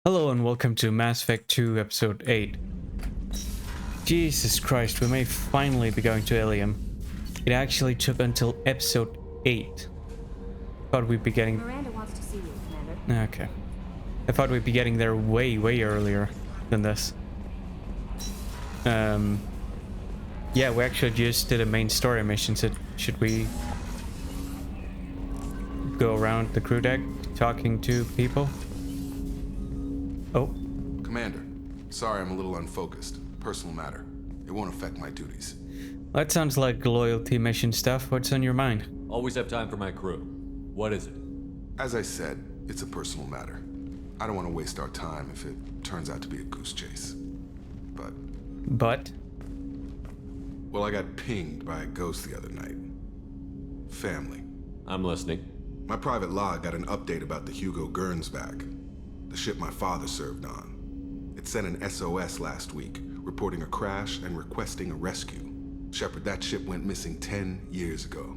Hello and welcome to Mass Effect 2 Episode 8. Jesus Christ, we may finally be going to Ilium. It actually took until Episode 8. Thought we'd be getting... Miranda wants to see you, Commander. Okay. I thought we'd be getting there way earlier than this. Yeah, we actually just did a main story mission, so should we go around the crew deck talking to people? Oh. Commander, sorry I'm a little unfocused. Personal matter. It won't affect my duties. That sounds like loyalty mission stuff. What's on your mind? Always have time for my crew. What is it? As I said, it's a personal matter. I don't want to waste our time if it turns out to be a goose chase. But? Well, I got pinged by a ghost the other night. Family. I'm listening. My private log got an update about the Hugo Gernsback, the ship my father served on. It sent an SOS last week, reporting a crash and requesting a rescue. Shepard, that ship went missing 10 years ago.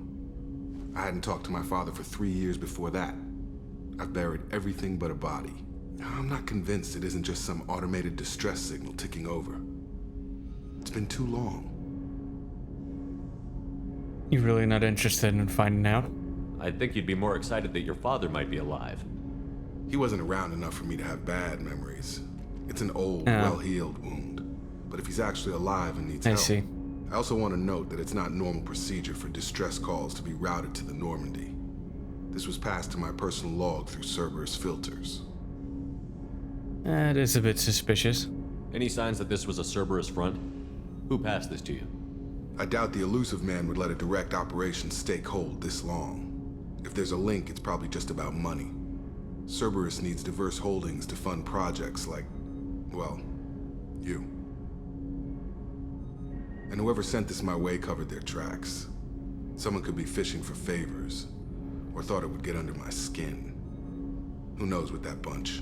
I hadn't talked to my father for 3 years before that. I've buried everything but a body. I'm not convinced it isn't just some automated distress signal ticking over. It's been too long. You're really not interested in finding out? I think you'd be more excited that your father might be alive. He wasn't around enough for me to have bad memories. It's an old, well-healed wound. But if he's actually alive and needs help... I see. I also want to note that it's not normal procedure for distress calls to be routed to the Normandy. This was passed to my personal log through Cerberus filters. That is a bit suspicious. Any signs that this was a Cerberus front? Who passed this to you? I doubt the elusive man would let a direct operation stake hold this long. If there's a link, it's probably just about money. Cerberus needs diverse holdings to fund projects like, well, you. And whoever sent this my way covered their tracks. Someone could be fishing for favors, or thought it would get under my skin. Who knows with that bunch?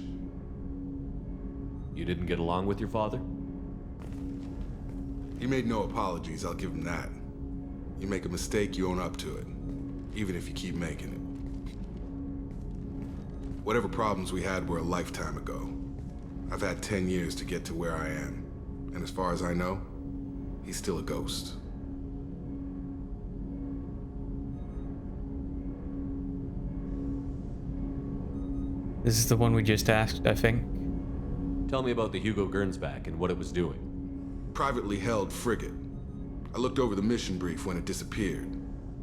You didn't get along with your father? He made no apologies, I'll give him that. You make a mistake, you own up to it. Even if you keep making it. Whatever problems we had were a lifetime ago. I've had 10 years to get to where I am. And as far as I know, he's still a ghost. This is the one we just asked, I think. Tell me about the Hugo Gernsback and what it was doing. Privately held frigate. I looked over the mission brief when it disappeared.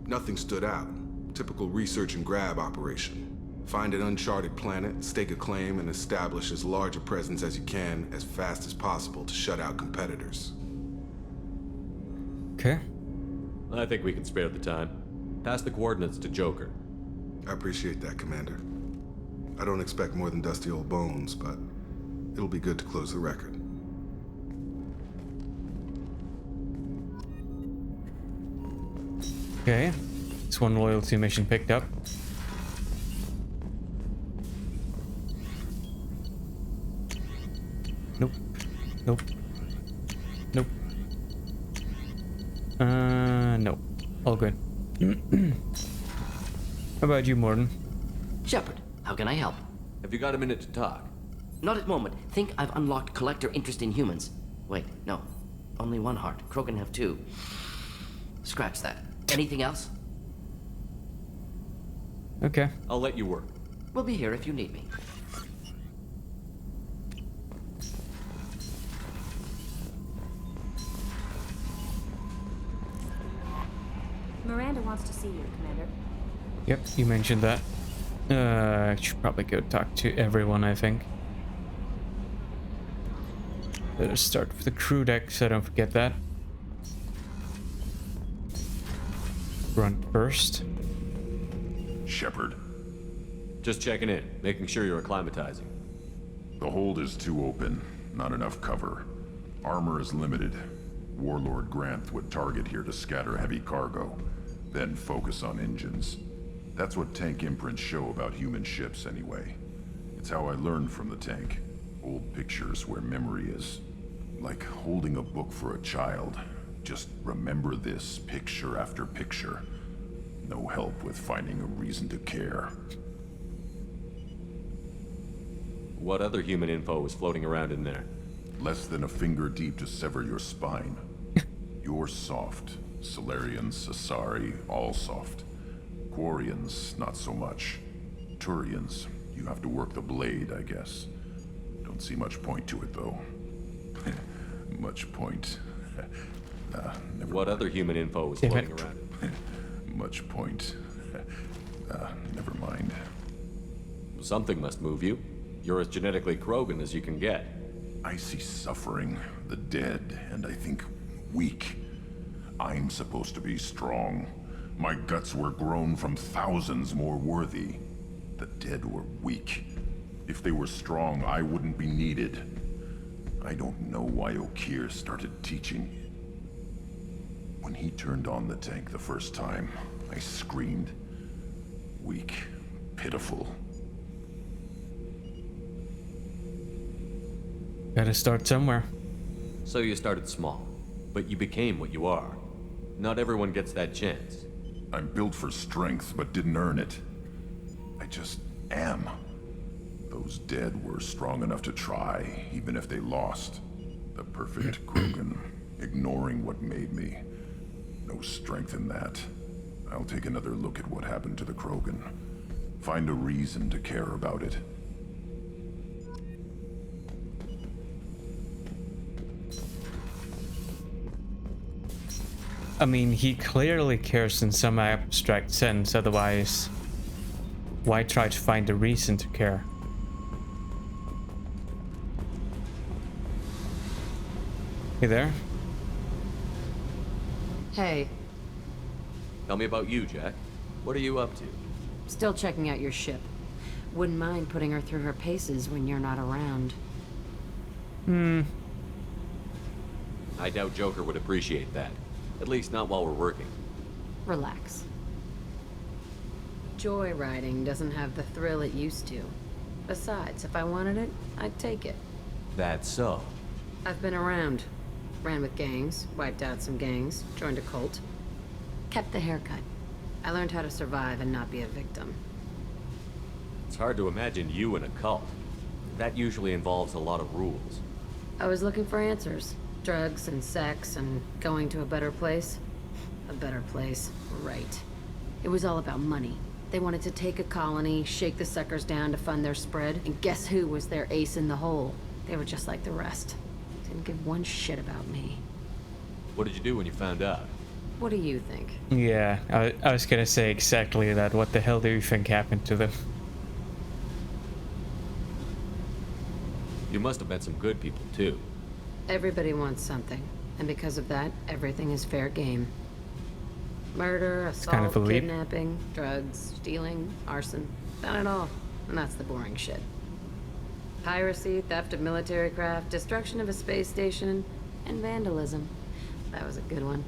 Nothing stood out. Typical research and grab operation. Find an uncharted planet, stake a claim, and establish as large a presence as you can as fast as possible to shut out competitors. Okay. I think we can spare the time. Pass the coordinates to Joker. I appreciate that, Commander. I don't expect more than dusty old bones, but it'll be good to close the record. Okay. It's one loyalty mission picked up. Nope. Nope. Nope. No. All good. How about you, Morton? Shepard, how can I help? Have you got a minute to talk? Not at moment. Think I've unlocked collector interest in humans. Wait, no. Only one heart. Krogan have two. Scratch that. Anything else? Okay. I'll let you work. We'll be here if you need me. Miranda wants to see you, Commander. Yep, you mentioned that. I should probably go talk to everyone, I think. Better start with the crew deck so I don't forget that. Front first. Shepard, Just checking in, making sure you're acclimatizing. the hold is too open, not enough cover. Armor is limited. Warlord Granth would target here to scatter heavy cargo, then focus on engines. That's what tank imprints show about human ships anyway. It's how I learned from the tank. Old pictures where memory is. Like holding a book for a child. Just remember this picture after picture. No help with finding a reason to care. What other human info is floating around in there? Less than a finger deep to sever your spine. You're soft. Solarians, Asari, all soft. Quarians, not so much. Turians, you have to work the blade, I guess. Don't see much point to it, though. Much point. Never What mind. other human info is Damn floating it. around? Much point. Never mind. Something must move you. You're as genetically Krogan as you can get. I see suffering, the dead, and I think weak. I'm supposed to be strong. My guts were grown from thousands more worthy. The dead were weak. If they were strong, I wouldn't be needed. I don't know why Okir started teaching. When he turned on the tank the first time, I screamed. Weak, pitiful. Gotta start somewhere. So you started small, but you became what you are. Not everyone gets that chance. I'm built for strength, but didn't earn it. I just am. Those dead were strong enough to try, even if they lost. The perfect Krogan, ignoring what made me. No strength in that. I'll take another look at what happened to the Krogan. Find a reason to care about it. I mean, he clearly cares in some abstract sense, otherwise, why try to find a reason to care? You there? Hey, Tell me about you, Jack. What are you up to? still checking out your ship. Wouldn't mind putting her through her paces when you're not around. I doubt Joker would appreciate that. At least not while we're working. Relax. Joyriding doesn't have the thrill it used to. Besides, if I wanted it, I'd take it. That's so. I've been around. Ran with gangs, wiped out some gangs, joined a cult. Kept the haircut. I learned how to survive and not be a victim. It's hard to imagine you in a cult. That usually involves a lot of rules. I was looking for answers. Drugs and sex and going to a better place. A better place, right. It was all about money. They wanted to take a colony, shake the suckers down to fund their spread, and guess who was their ace in the hole? They were just like the rest. Didn't give one shit about me. What did you do when you found out? What do you think? Yeah, I was gonna say exactly that. What the hell do you think happened to them? You must have met some good people, too. Everybody wants something, and because of that, everything is fair game. Murder, assault, kind of a leap. kidnapping, drugs, stealing, arson, done it all. And that's the boring shit. Piracy, theft of military craft, destruction of a space station, and vandalism. That was a good one.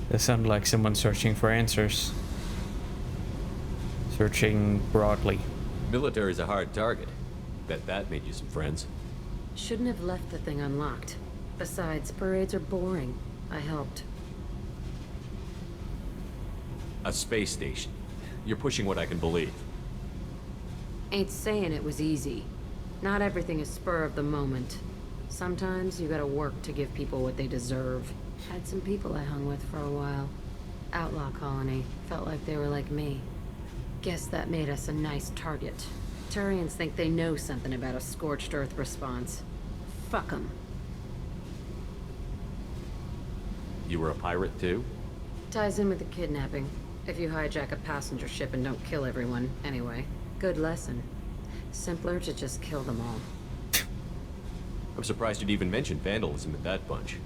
That sounded like someone searching for answers. Searching broadly. Military's a hard target. Bet that made you some friends. Shouldn't have left the thing unlocked. Besides, parades are boring. I helped. A space station. You're pushing what I can believe. Ain't saying it was easy. Not everything is spur of the moment. Sometimes you gotta work to give people what they deserve. Had some people I hung with for a while. Outlaw colony. Felt like they were like me. Guess that made us a nice target. Turians think they know something about a scorched earth response. Fuck 'em. You were a pirate, too? Ties in with the kidnapping. If you hijack a passenger ship and don't kill everyone, anyway. Good lesson. Simpler to just kill them all. I'm surprised you'd even mention vandalism in that bunch.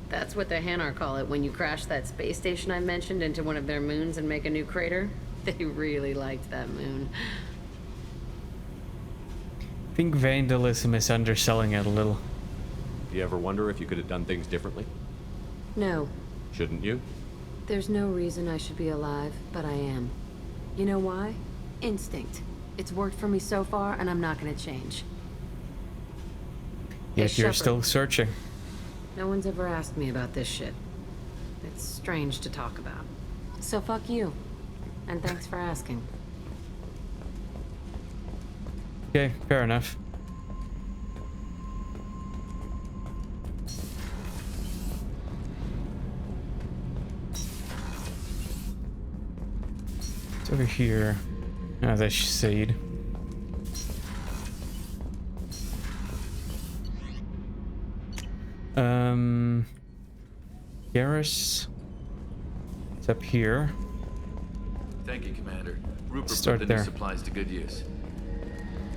That's what the Hanar call it when you crash that space station I mentioned into one of their moons and make a new crater. They really liked that moon. I think vandalism is underselling it a little. Do you ever wonder if you could have done things differently? No, Shouldn't you? there's no reason I should be alive, but I am. You know why? Instinct. It's worked for me so far, and I'm not gonna change. Yet you're Shepard. still searching. No one's ever asked me about this shit. It's strange to talk about. So fuck you. And thanks for asking. Okay, fair enough. It's over here. Ah, that's Shade. Garrus. It's up here. Thank you, Commander. Rupert Start put the there. new supplies to good use.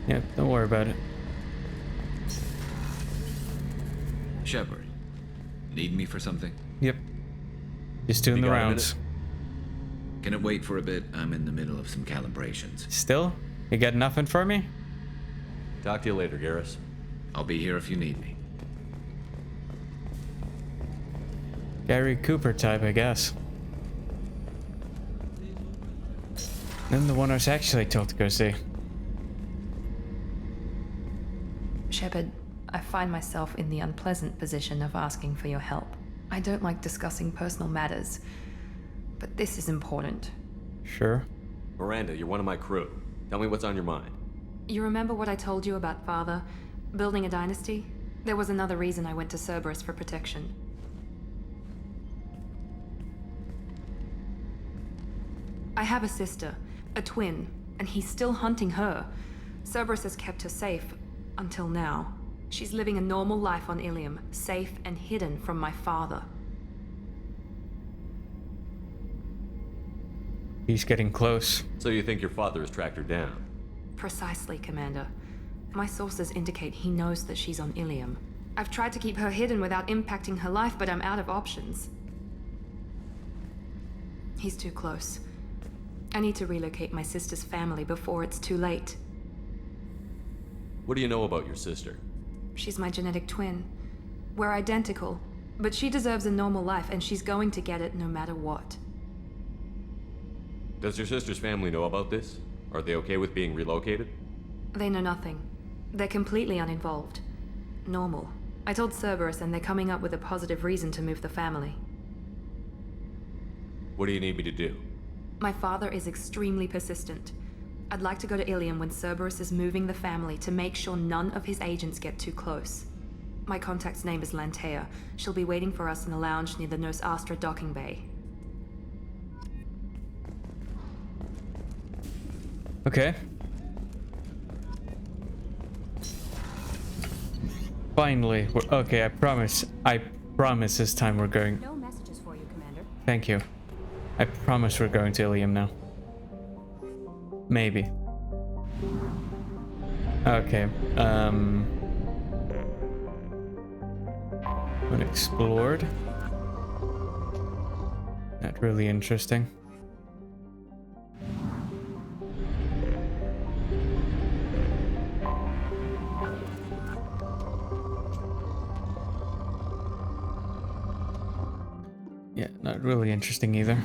Yeah, don't worry about it. Shepard, need me for something? Yep. Just doing You the got a rounds. Can it wait for a bit? I'm in the middle of some calibrations. Still? You got nothing for me? Talk to you later, Garrus. I'll be here if you need me. Gary Cooper type, I guess. Then the one I was actually told to go see. Shepard, I find myself in the unpleasant position of asking for your help. I don't like discussing personal matters, but this is important. Sure. Miranda, you're one of my crew. Tell me what's on your mind. You remember what I told you about Father? Building a dynasty? There was another reason I went to Cerberus for protection. I have a sister, a twin, and he's still hunting her. Cerberus has kept her safe, until now. She's living a normal life on Ilium, safe and hidden from my father. He's getting close. So you think your father has tracked her down? Precisely, Commander. My sources indicate he knows that she's on Ilium. I've tried to keep her hidden without impacting her life, but I'm out of options. He's too close. I need to relocate my sister's family before it's too late. What do you know about your sister? She's my genetic twin. We're identical, but she deserves a normal life, and she's going to get it no matter what. Does your sister's family know about this? Are they okay with being relocated? They know nothing. They're completely uninvolved. Normal. I told Cerberus, and they're coming up with a positive reason to move the family. What do you need me to do? My father is extremely persistent. I'd like to go to Ilium when Cerberus is moving the family to make sure none of his agents get too close. My contact's name is Lantea. She'll be waiting for us in a lounge near the Nos Astra docking bay. Okay. Finally. Okay, I promise. I promise this time we're going... No messages for you, Commander. Thank you. I promise we're going to Ilium now. Maybe. Okay. Unexplored. Not really interesting. Yeah, not really interesting either.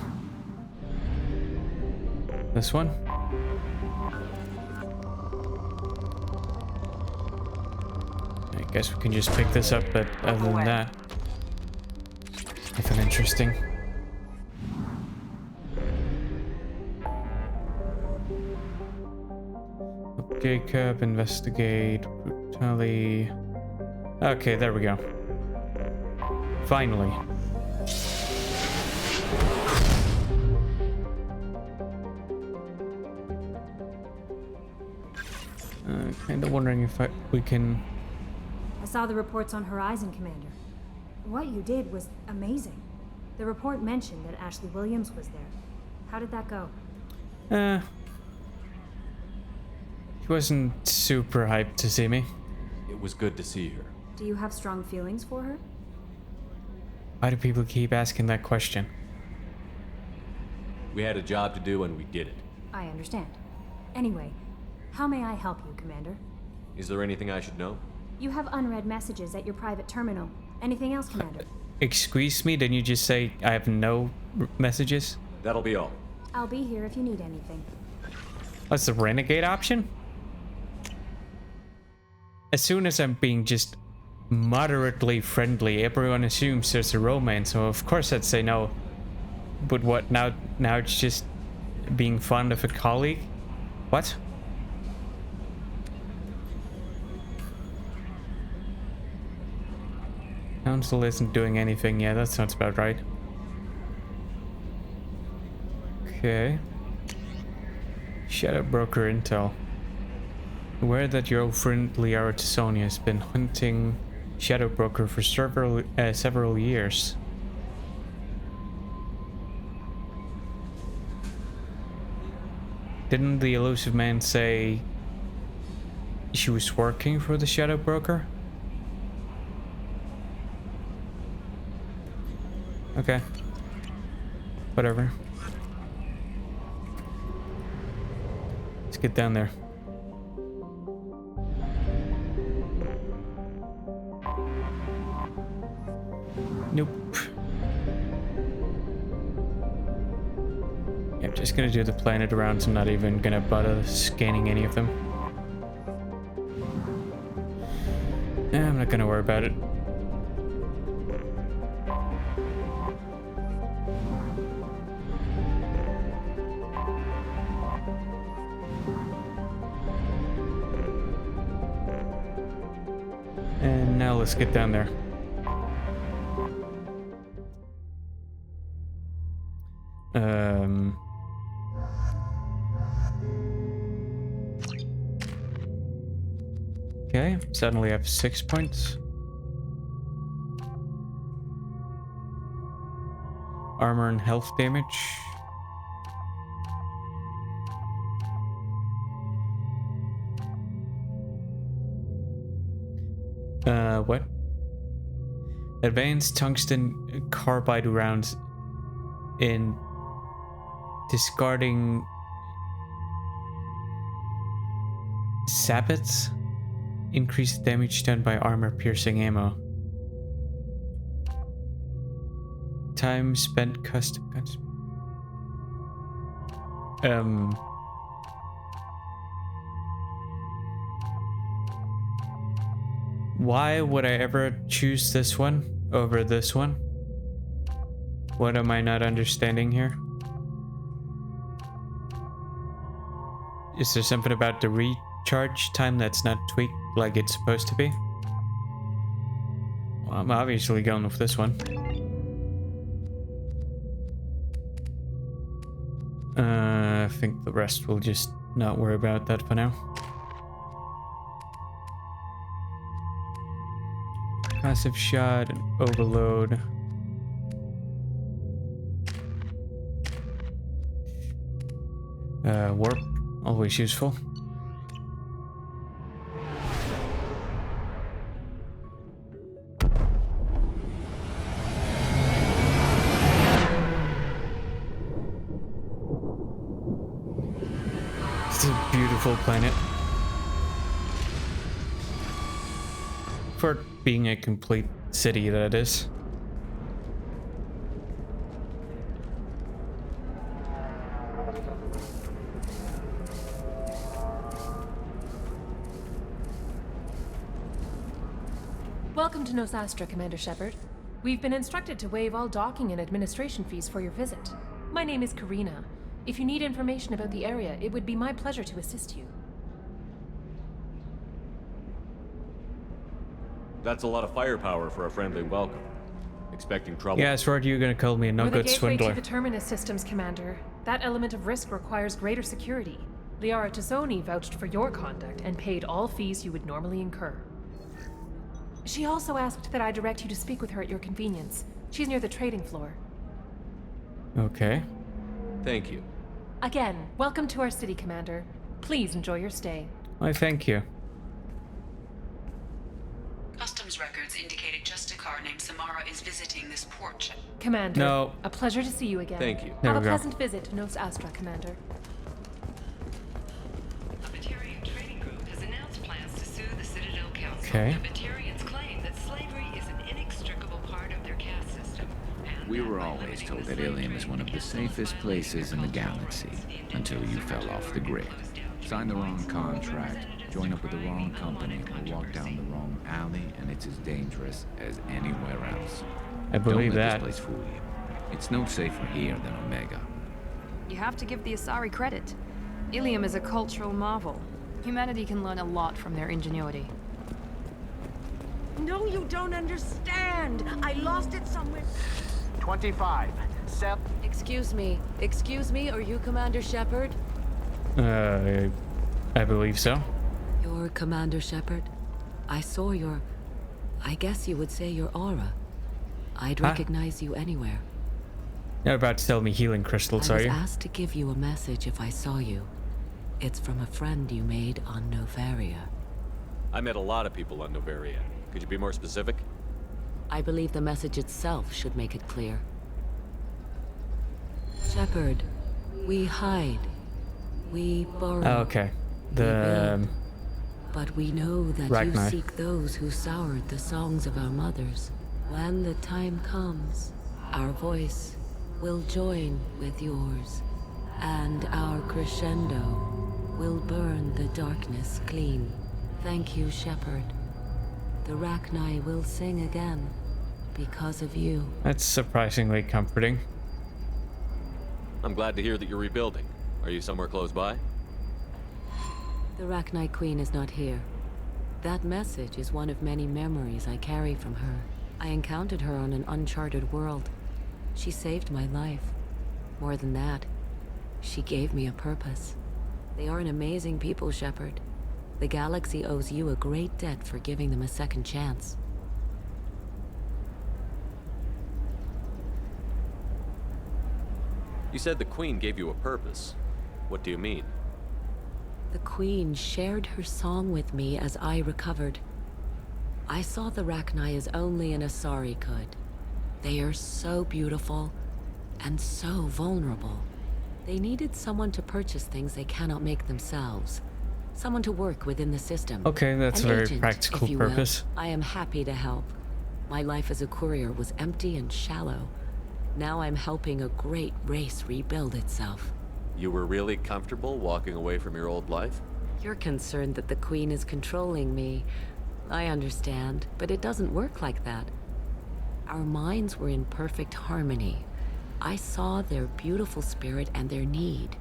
This one? I guess we can just pick this up, but other than that, nothing interesting. Jacob, investigate, brutality. Okay, there we go. Finally. Kinda wondering if we can... I saw the reports on Horizon, Commander. What you did was amazing. The report mentioned that Ashley Williams was there. How did that go? She wasn't super hyped to see me. It was good to see her. Do you have strong feelings for her? Why do people keep asking that question? We had a job to do and we did it. I understand. Anyway, how may I help you, Commander? Is there anything I should know? You have unread messages at your private terminal. Anything else, Commander? Excuse me, didn't you just say I have no messages? That'll be all. I'll be here if you need anything. That's the renegade option? As soon as I'm being just moderately friendly, everyone assumes there's a romance, so of course I'd say no. But what, now it's just being fond of a colleague? What? Council isn't doing anything. Yeah, that sounds about right. Okay. Shadow Broker Intel. Aware that your old friend Liara Tisoni has been hunting Shadow Broker for several years. Didn't the elusive man say she was working for the Shadow Broker? Okay. Whatever. Let's get down there. Nope. Yeah, I'm just gonna do the planet around. I'm not even gonna bother scanning any of them. I'm not gonna worry about it. And now let's get down there. Okay, suddenly I have 6 points. Armor and health damage. What? Advanced tungsten carbide rounds in discarding sabots. Increased damage done by armor piercing ammo. Time spent custom guns. Why would I ever choose this one over this one? What am I not understanding here? Is there something about the recharge time that's not tweaked like it's supposed to be? Well, I'm obviously going with this one. I think the rest will just not worry about that for now. Passive shot and overload. Warp, always useful. It's a beautiful planet. For being a complete city, that is. Welcome to Nosastra, Commander Shepard. We've been instructed to waive all docking and administration fees for your visit. My name is Karina. If you need information about the area, it would be my pleasure to assist you. That's a lot of firepower for a friendly welcome. Expecting trouble? Yeah, I heard you were gonna call me a no-good We're the gateway swindler. to the Terminus systems, Commander. That element of risk requires greater security. Liara Tisoni vouched for your conduct and paid all fees you would normally incur. She also asked that I direct you to speak with her at your convenience. She's near the trading floor. Okay. Thank you. Again, welcome to our city, Commander. Please enjoy your stay. Why, thank you. Customs records indicated just a car named Samara is visiting this port. Commander, No. a pleasure to see you again. Thank you. There Have we a go. pleasant visit to Nos Astra, Commander. A Batarian trading group has announced plans to sue the Citadel Council. Okay. The Batarians claim that slavery is an inextricable part of their caste system. And We that were by always limiting told the that slave Ilium trade, is one of the Council safest violating places in the cultural galaxy, laws, the until you indigenous fell off the territory grid. closed down Signed the wrong checkpoints, contract, represented as joined up with the wrong crime, company, unwanted or walked down controversy. the wrong alley, and it's as dangerous as anywhere else. I believe Don't let that. this place fool you. It's no safer here than Omega. You have to give the Asari credit. Ilium is a cultural marvel. Humanity can learn a lot from their ingenuity. No, you don't understand. I lost it somewhere. 25. Excuse me, are you Commander Shepard? I believe so. You're Commander Shepard? I saw your... I guess you would say your aura. I'd recognize you anywhere. You're about to tell me healing crystals, are you? I was asked to give you a message if I saw you. It's from a friend you made on Novaria. I met a lot of people on Novaria. Could you be more specific? I believe the message itself should make it clear. Shepard, we hide. We borrow. Oh, okay. The... But we know that Ragnar. you seek those who soured the songs of our mothers. When the time comes, our voice will join with yours, and our crescendo will burn the darkness clean. Thank you, Shepard. The Ragnar will sing again because of you. That's surprisingly comforting. I'm glad to hear that you're rebuilding. Are you somewhere close by? The Ragnar Queen is not here. That message is one of many memories I carry from her. I encountered her on an uncharted world. She saved my life. More than that, she gave me a purpose. They are an amazing people, Shepard. The galaxy owes you a great debt for giving them a second chance. You said the Queen gave you a purpose. What do you mean? The Queen shared her song with me as I recovered. I saw the Ragnar as only an Asari could. They are so beautiful and so vulnerable. They needed someone to purchase things they cannot make themselves. Someone to work within the system. Okay, that's a An very agent, practical if you will. purpose. I am happy to help. My life as a courier was empty and shallow. Now I'm helping a great race rebuild itself. You were really comfortable walking away from your old life? You're concerned that the Queen is controlling me. I understand, but it doesn't work like that. Our minds were in perfect harmony. I saw their beautiful spirit and their need.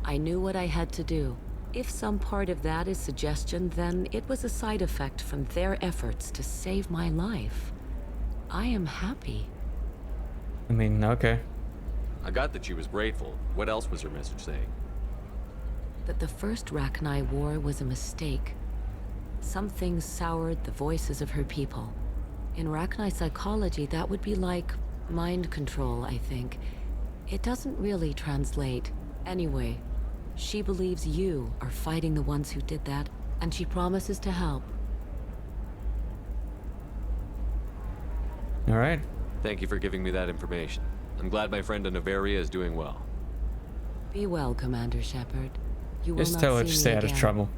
I knew what I had to do. If some part of that is suggestion, then it was a side effect from their efforts to save my life. I am happy. I mean, okay. I got that she was grateful. What else was her message saying? That the first Ragnar war was a mistake. Something soured the voices of her people. In Ragnar psychology, that would be like mind control, I think. It doesn't really translate. Anyway, she believes you are fighting the ones who did that, and she promises to help. All right. Thank you for giving me that information. I'm glad my friend in Novaria is doing well. Be well, Commander Shepard. You will Just not tell her see to me stay out of again. trouble.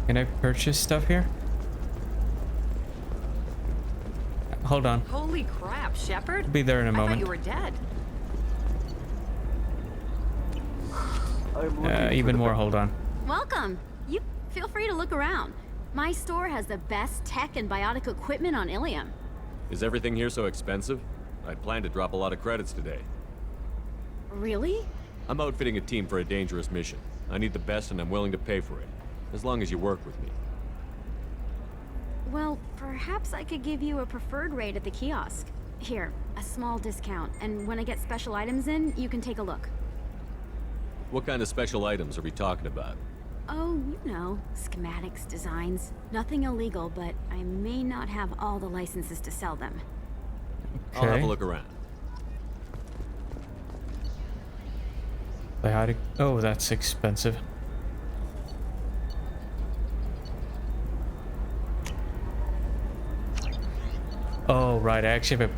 Can I purchase stuff here? Hold on. Holy crap, Shepard! I'll be there in a I moment. thought you were dead. Even more, hold on. Welcome. You feel free to look around. My store has the best tech and biotic equipment on Ilium. Is everything here so expensive? I'd planned to drop a lot of credits today. Really? I'm outfitting a team for a dangerous mission. I need the best and I'm willing to pay for it. As long as you work with me. Well, perhaps I could give you a preferred rate at the kiosk. Here, a small discount, and when I get special items in, you can take a look. What kind of special items are we talking about? Oh, you know, schematics, designs. Nothing illegal, but I may not have all the licenses to sell them. I'll have a look around. Biotic. Oh, that's expensive. Oh, right. I actually have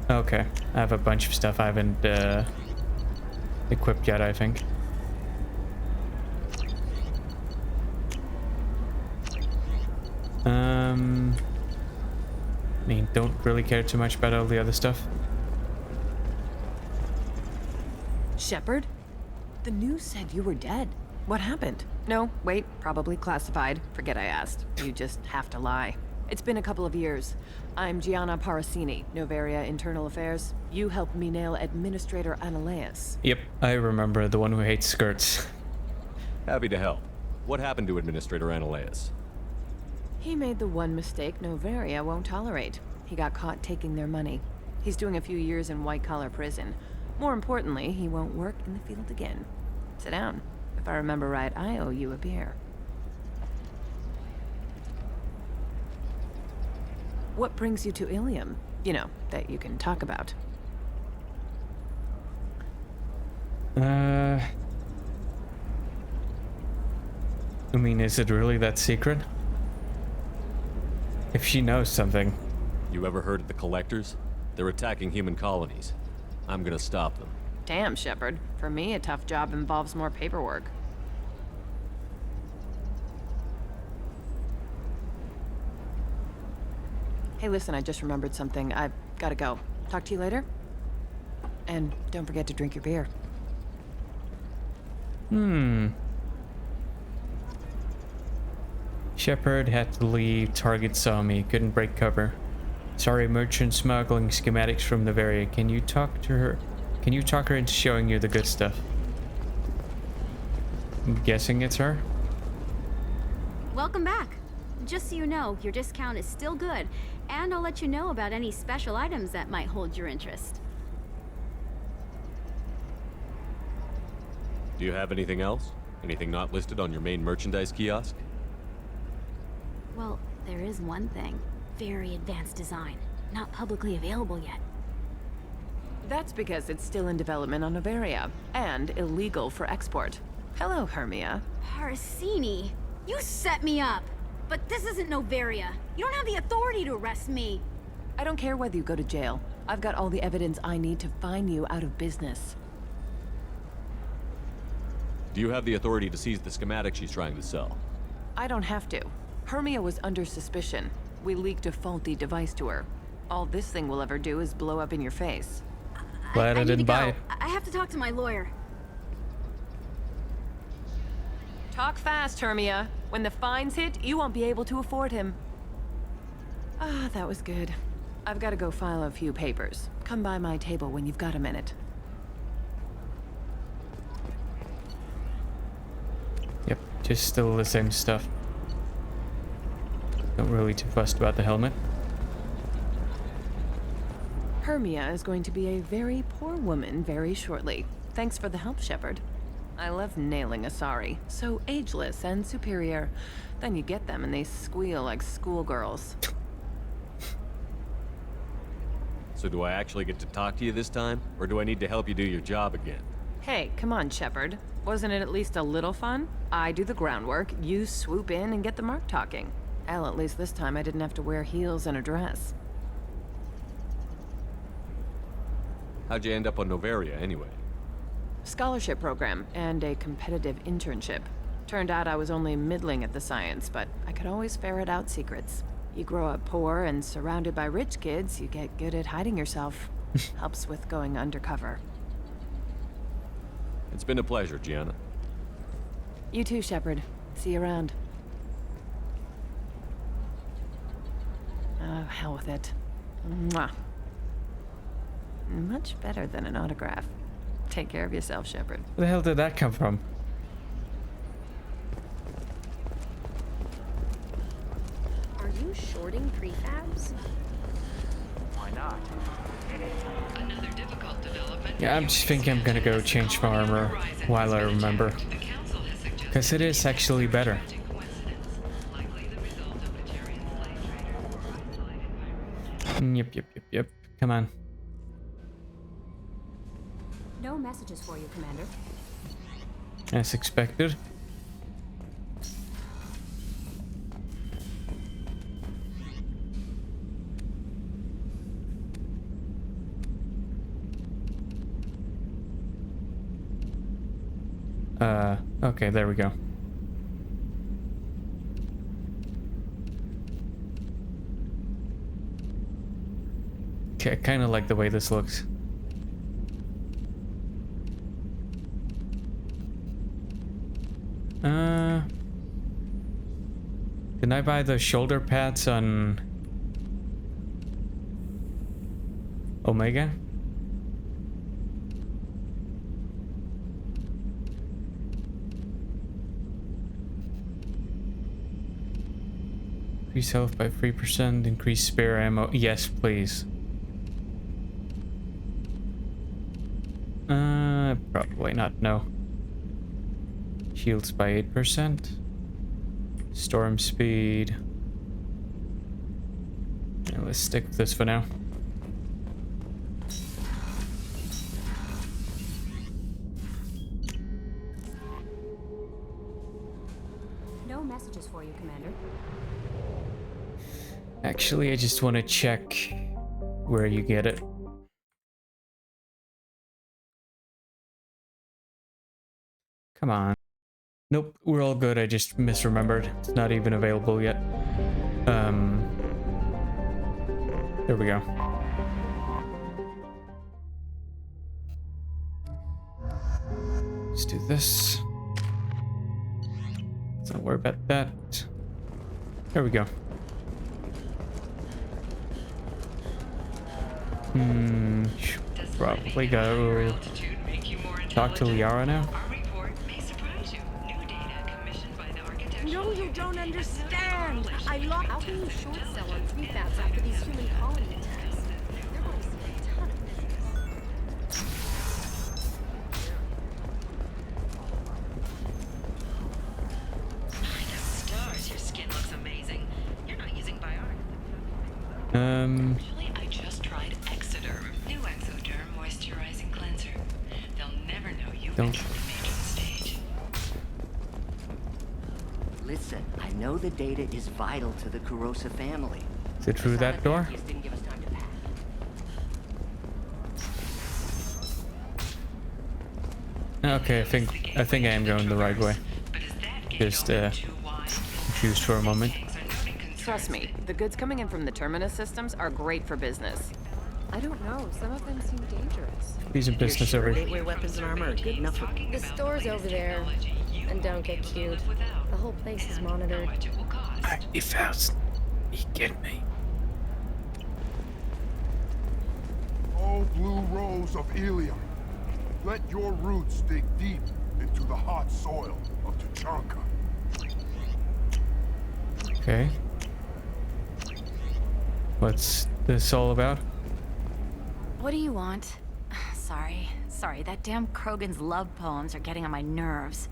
a... Okay. I have a bunch of stuff I haven't equipped yet, I think. I mean, don't really care too much about all the other stuff. Shepard? The news said you were dead. What happened? No, wait, probably classified. Forget I asked. You just have to lie. It's been a couple of years. I'm Gianna Parasini, Novaria Internal Affairs. You helped me nail Administrator Analeas. Yep, I remember, the one who hates skirts. Happy to help. What happened to Administrator Analeas? He made the one mistake Novaria won't tolerate. He got caught taking their money. He's doing a few years in white-collar prison. More importantly, he won't work in the field again. Sit down. If I remember right, I owe you a beer. What brings you to Ilium? You know, that you can talk about. I mean, is it really that secret? If she knows something. You ever heard of the Collectors? They're attacking human colonies. I'm gonna stop them. Damn, Shepard. For me, a tough job involves more paperwork. Hey, listen, I just remembered something. I've gotta go. Talk to you later? And don't forget to drink your beer. Shepard had to leave. Target saw me. Couldn't break cover. Sorry, merchant smuggling schematics from Novaria. Can you talk to her? Can you talk her into showing you the good stuff? I'm guessing it's her? Welcome back. Just so you know, your discount is still good, and I'll let you know about any special items that might hold your interest. Do you have anything else? Anything not listed on your main merchandise kiosk? Well, there is one thing. Very advanced design. Not publicly available yet. That's because it's still in development on Novaria, and illegal for export. Hello, Hermia. Parasini, you set me up! But this isn't Novaria. You don't have the authority to arrest me. I don't care whether you go to jail. I've got all the evidence I need to fine you out of business. Do you have the authority to seize the schematic she's trying to sell? I don't have to. Hermia was under suspicion. We leaked a faulty device to her. All this thing will ever do is blow up in your face. Glad I need to didn't buy it. I have to talk to my lawyer. Talk fast, Hermia. When the fines hit, you won't be able to afford him. Ah, that was good. I've got to go file a few papers. Come by my table when you've got a minute. Yep, just still the same stuff. Not really too fussed about the helmet. Hermia is going to be a very poor woman very shortly. Thanks for the help, Shepard. I love nailing a sorry. So ageless and superior. Then you get them and they squeal like schoolgirls. So do I actually get to talk to you this time? Or do I need to help you do your job again? Hey, come on, Shepard. Wasn't it at least a little fun? I do the groundwork, you swoop in and get the mark talking. Hell, at least this time I didn't have to wear heels and a dress. How'd you end up on Novaria anyway? Scholarship program and a competitive internship. Turned out I was only middling at the science, but I could always ferret out secrets. You grow up poor and surrounded by rich kids, you get good at hiding yourself. Helps with going undercover. It's been a pleasure, Gianna. You too, Shepard. See you around. Oh, hell with it. Mwah. Much better than an autograph. Take care of yourself, Shepard. Where the hell did that come from? Are you shorting prefabs? Why not? Another difficult development. Yeah, I'm just thinking I'm gonna go change my armor while I remember. Because it is actually better. Yep. Come on. No messages for you, Commander. As expected. Okay, there we go. Okay, I kind of like the way this looks. Can I buy the shoulder pads on Omega? Increase health by 3%, increase spare ammo. Yes, please. Probably not, no. Shields by 8%. Storm speed. Yeah, let's stick with this for now. No messages for you, Commander. Actually, I just want to check where you get it. Come on. Nope, we're all good. I just misremembered. It's not even available yet. There we go. Let's do this. Let's not worry about that. There we go. Probably go talk to Liara now. No, you don't understand. I locked. How can you short sell on prefabs after these human colony attacks? They're going to see a ton of business. My stars, your skin looks amazing. You're not using Biotic. Actually, I just tried Exoderm. New Exoderm moisturizing cleanser. They'll never know you've been to the matron stage. Listen, I know the data is vital to the Kurosa family. Is it through that door? Didn't give us time to pack. Okay, I think I am going the right way. Just confused for a moment. Trust me, the goods coming in from the Terminus systems are great for business. I don't know, some of them seem dangerous. These are business over here. Gateway weapons and armor are good enough for... The store's over there. And don't get cute. The whole place is monitored. He fast. He get me. Oh, blue rose of Ilium. Let your roots dig deep into the hot soil of Tuchanka. Okay. What's this all about? What do you want? Sorry, that damn Krogan's love poems are getting on my nerves.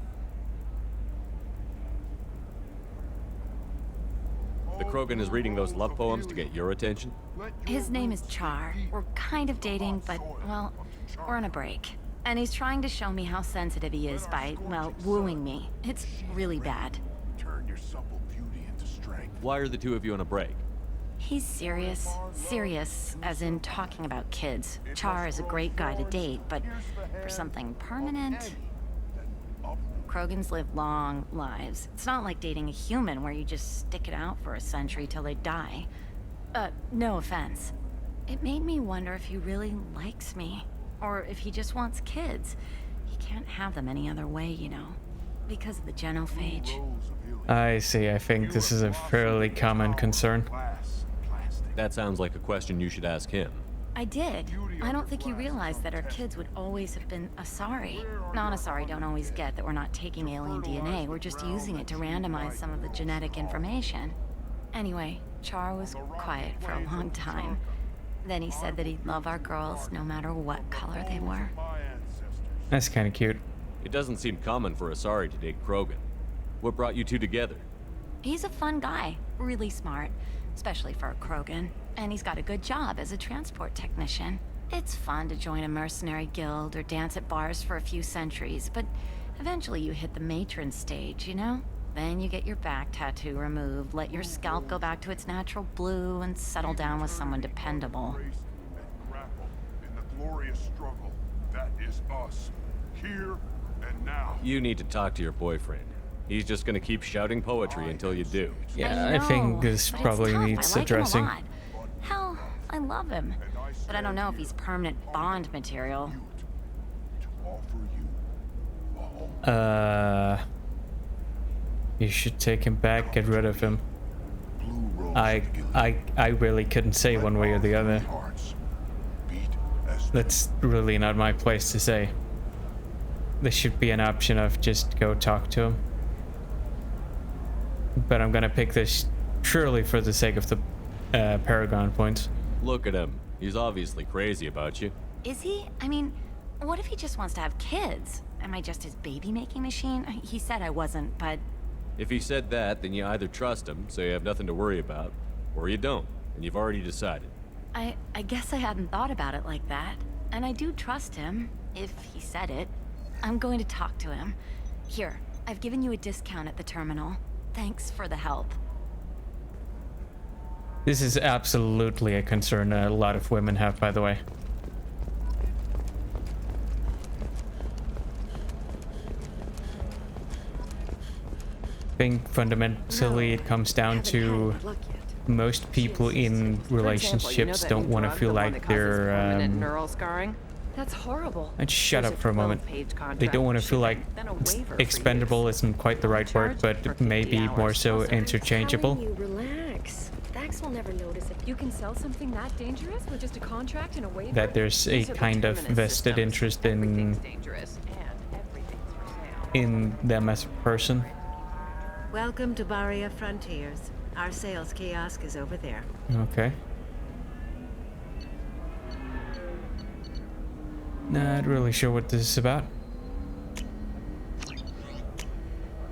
The Krogan is reading those love poems to get your attention? His name is Char. We're kind of dating, but, well, we're on a break. And he's trying to show me how sensitive he is by, well, wooing me. It's really bad. Turn your supple beauty into strength. Why are the two of you on a break? He's serious. Serious, as in talking about kids. Char is a great guy to date, but for something permanent... Krogans live long lives. It's not like dating a human where you just stick it out for a century till they die. No offense. It made me wonder if he really likes me. Or if he just wants kids. He can't have them any other way, you know. Because of the genophage. I see. I think this is a fairly common concern. That sounds like a question you should ask him. I did. I don't think he realized that our kids would always have been Asari. Non-Asari don't always get that we're not taking alien DNA, we're just using it to randomize some of the genetic information. Anyway, Char was quiet for a long time. Then he said that he'd love our girls no matter what color they were. That's kind of cute. It doesn't seem common for Asari to date Krogan. What brought you two together? He's a fun guy, really smart, especially for a Krogan. And he's got a good job as a transport technician. It's fun to join a mercenary guild or dance at bars for a few centuries, but eventually you hit the matron stage, you know? Then you get your back tattoo removed, let your scalp go back to its natural blue, and settle down with someone dependable. In the glorious struggle, that is us, here and now. You need to talk to your boyfriend. He's just gonna keep shouting poetry until you do. Yeah, I think this probably needs addressing. Hell, I love him. But I don't know if he's permanent Bond material. You should take him back, get rid of him. I really couldn't say one way or the other. That's really not my place to say. There should be an option of just go talk to him. But I'm gonna pick this purely for the sake of the Paragon points. Look at him. He's obviously crazy about you. Is he? I mean, what if he just wants to have kids? Am I just his baby-making machine? He said I wasn't, but... If he said that, then you either trust him, so you have nothing to worry about, or you don't, and you've already decided. I guess I hadn't thought about it like that. And I do trust him, if he said it. I'm going to talk to him. Here, I've given you a discount at the terminal. Thanks for the help. This is absolutely a concern a lot of women have, by the way. I think fundamentally it comes down to most people in relationships don't want to feel like they're neural scarring. That's horrible. And shut up for a moment. They don't want to feel like expendable isn't quite the right word, but maybe more so interchangeable. Relax. Thax will never notice it. You can sell something that dangerous with just a contract and a waiver. That there's a kind of vested interest in them as a person. Welcome to Barria Frontiers. Our sales kiosk is over there. Okay. Not really sure what this is about.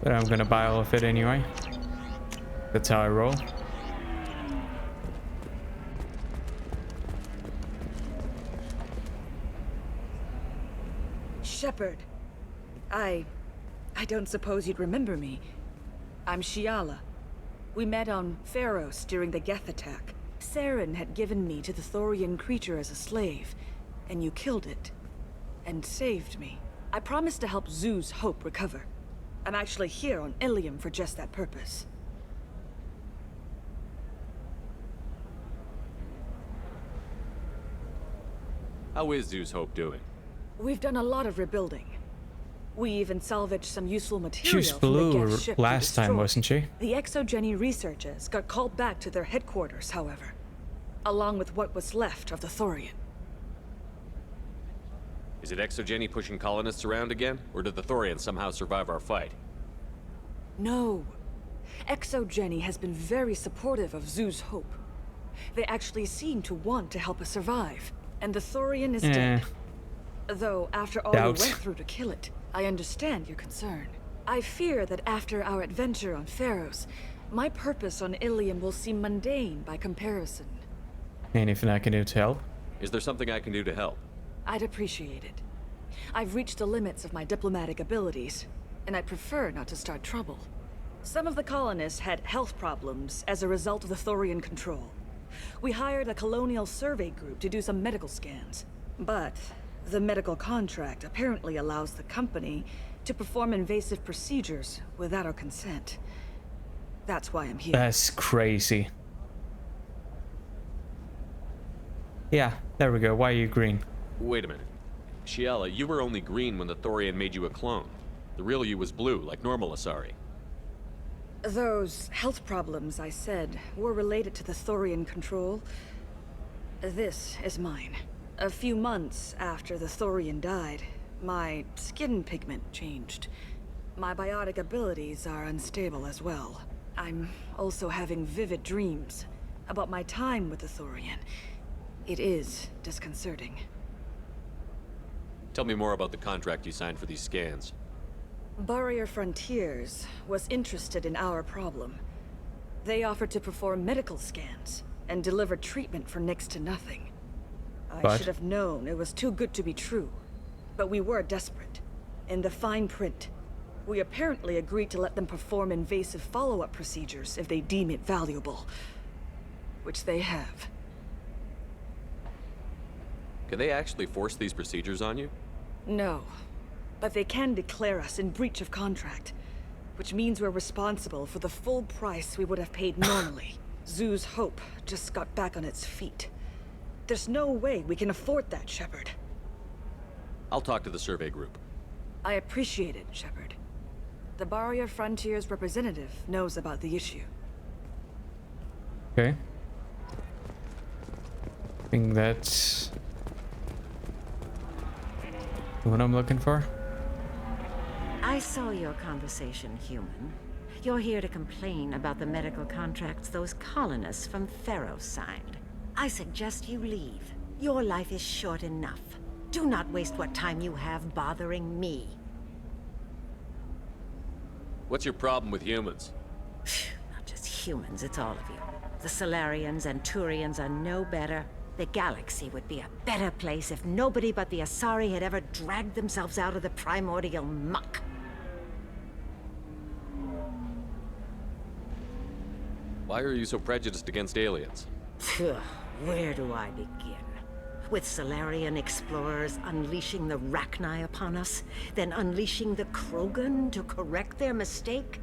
But I'm gonna buy all of it anyway. That's how I roll. Shepard. I don't suppose you'd remember me. I'm Shiala. We met on Pharos during the Geth attack. Saren had given me to the Thorian creature as a slave, and you killed it. And saved me. I promised to help Zeus Hope recover. I'm actually here on Ilium for just that purpose. How is Zeus Hope doing? We've done a lot of rebuilding. We even salvaged some useful material. She was blue last time, wasn't she? The Exogeny researchers got called back to their headquarters, however, along with what was left of the Thorian. Is it Exogeny pushing colonists around again, or did the Thorians somehow survive our fight? No. Exogeny has been very supportive of Zeus Hope. They actually seem to want to help us survive, and the Thorian is dead. Though, after all we went through to kill it, I understand your concern. I fear that after our adventure on Pharos, my purpose on Ilium will seem mundane by comparison. Anything I can do to help? Is there something I can do to help? I'd appreciate it. I've reached the limits of my diplomatic abilities, and I prefer not to start trouble. Some of the colonists had health problems as a result of the Thorian control. We hired a colonial survey group to do some medical scans, but the medical contract apparently allows the company to perform invasive procedures without our consent. That's why I'm here. That's crazy. Yeah, there we go. Why are you green? Wait a minute. Shiala, you were only green when the Thorian made you a clone. The real you was blue, like normal Asari. Those health problems I said were related to the Thorian control. This is mine. A few months after the Thorian died, my skin pigment changed. My biotic abilities are unstable as well. I'm also having vivid dreams about my time with the Thorian. It is disconcerting. Tell me more about the contract you signed for these scans. Barria Frontiers was interested in our problem. They offered to perform medical scans and deliver treatment for next to nothing. I should have known it was too good to be true, but we were desperate. In the fine print, we apparently agreed to let them perform invasive follow-up procedures if they deem it valuable, which they have. Can they actually force these procedures on you? No, but they can declare us in breach of contract, which means we're responsible for the full price we would have paid normally. Zeus Hope just got back on its feet. There's no way we can afford that, Shepard. I'll talk to the survey group. I appreciate it, Shepard. The Barrier Frontiers representative knows about the issue. Okay. I think that's what I'm looking for. I saw your conversation, human. You're here to complain about the medical contracts those colonists from Theros signed. I suggest you leave. Your life is short enough. Do not waste what time you have bothering me. What's your problem with humans? Not just humans, it's all of you. The Solarians and Turians are no better. The galaxy would be a better place if nobody but the Asari had ever dragged themselves out of the primordial muck. Why are you so prejudiced against aliens? Where do I begin? With Solarian explorers unleashing the Rachni upon us, then unleashing the Krogan to correct their mistake?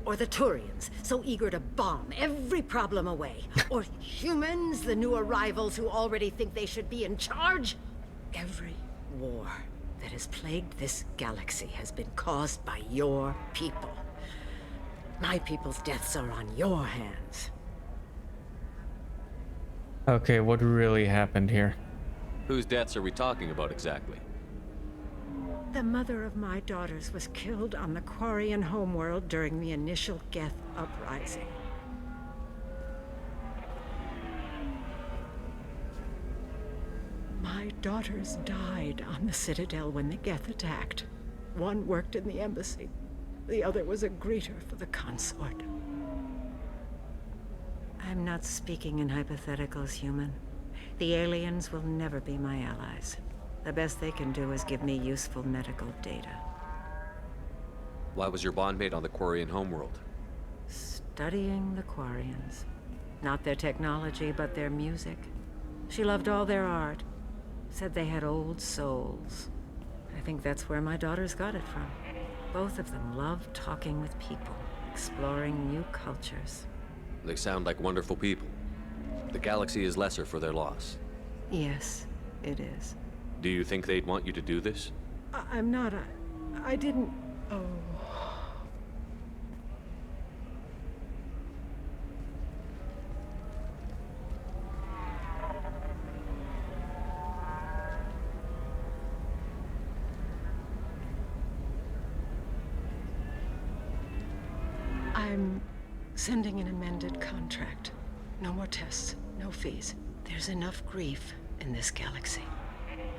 Or the Turians, so eager to bomb every problem away? Or humans, the new arrivals who already think they should be in charge? Every war that has plagued this galaxy has been caused by your people. My people's deaths are on your hands. Okay, what really happened here? Whose deaths are we talking about exactly? The mother of my daughters was killed on the Quarian homeworld during the initial Geth uprising. My daughters died on the Citadel when the Geth attacked. One worked in the embassy. The other was a greeter for the consort. I'm not speaking in hypotheticals, human. The aliens will never be my allies. The best they can do is give me useful medical data. Why was your bondmate on the Quarian homeworld? Studying the Quarians. Not their technology, but their music. She loved all their art. Said they had old souls. I think that's where my daughters got it from. Both of them love talking with people, exploring new cultures. They sound like wonderful people. The galaxy is lesser for their loss. Yes, it is. Do you think they'd want you to do this? I'm not. I didn't. Oh. I'm sending an amended contract. No more tests, no fees. There's enough grief in this galaxy.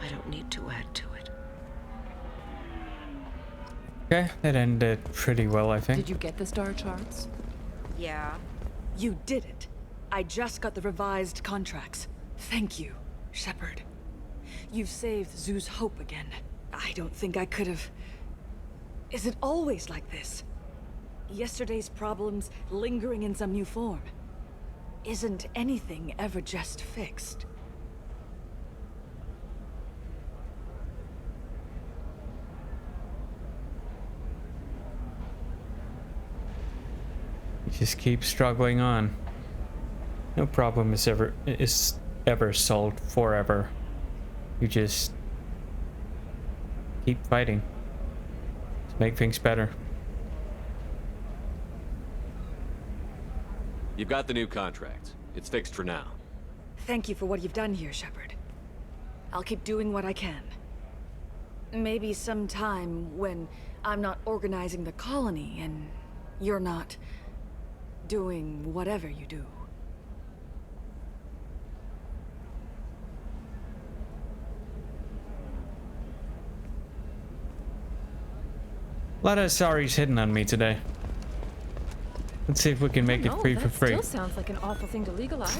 I don't need to add to it. Okay, that ended pretty well, I think. Did you get the star charts? Yeah. You did it. I just got the revised contracts. Thank you, Shepard. You've saved Zoo's hope again. I don't think I could have... Is it always like this? Yesterday's problems lingering in some new form. Isn't anything ever just fixed? You just keep struggling on. No problem is ever solved forever. You just keep fighting to make things better. You've got the new contract. It's fixed for now. Thank you for what you've done here, Shepard. I'll keep doing what I can. Maybe sometime when I'm not organizing the colony and you're not doing whatever you do. A lot of Asari's hidden on me today. Let's see if we can make it free for free. Still sounds like an awful thing to legalize.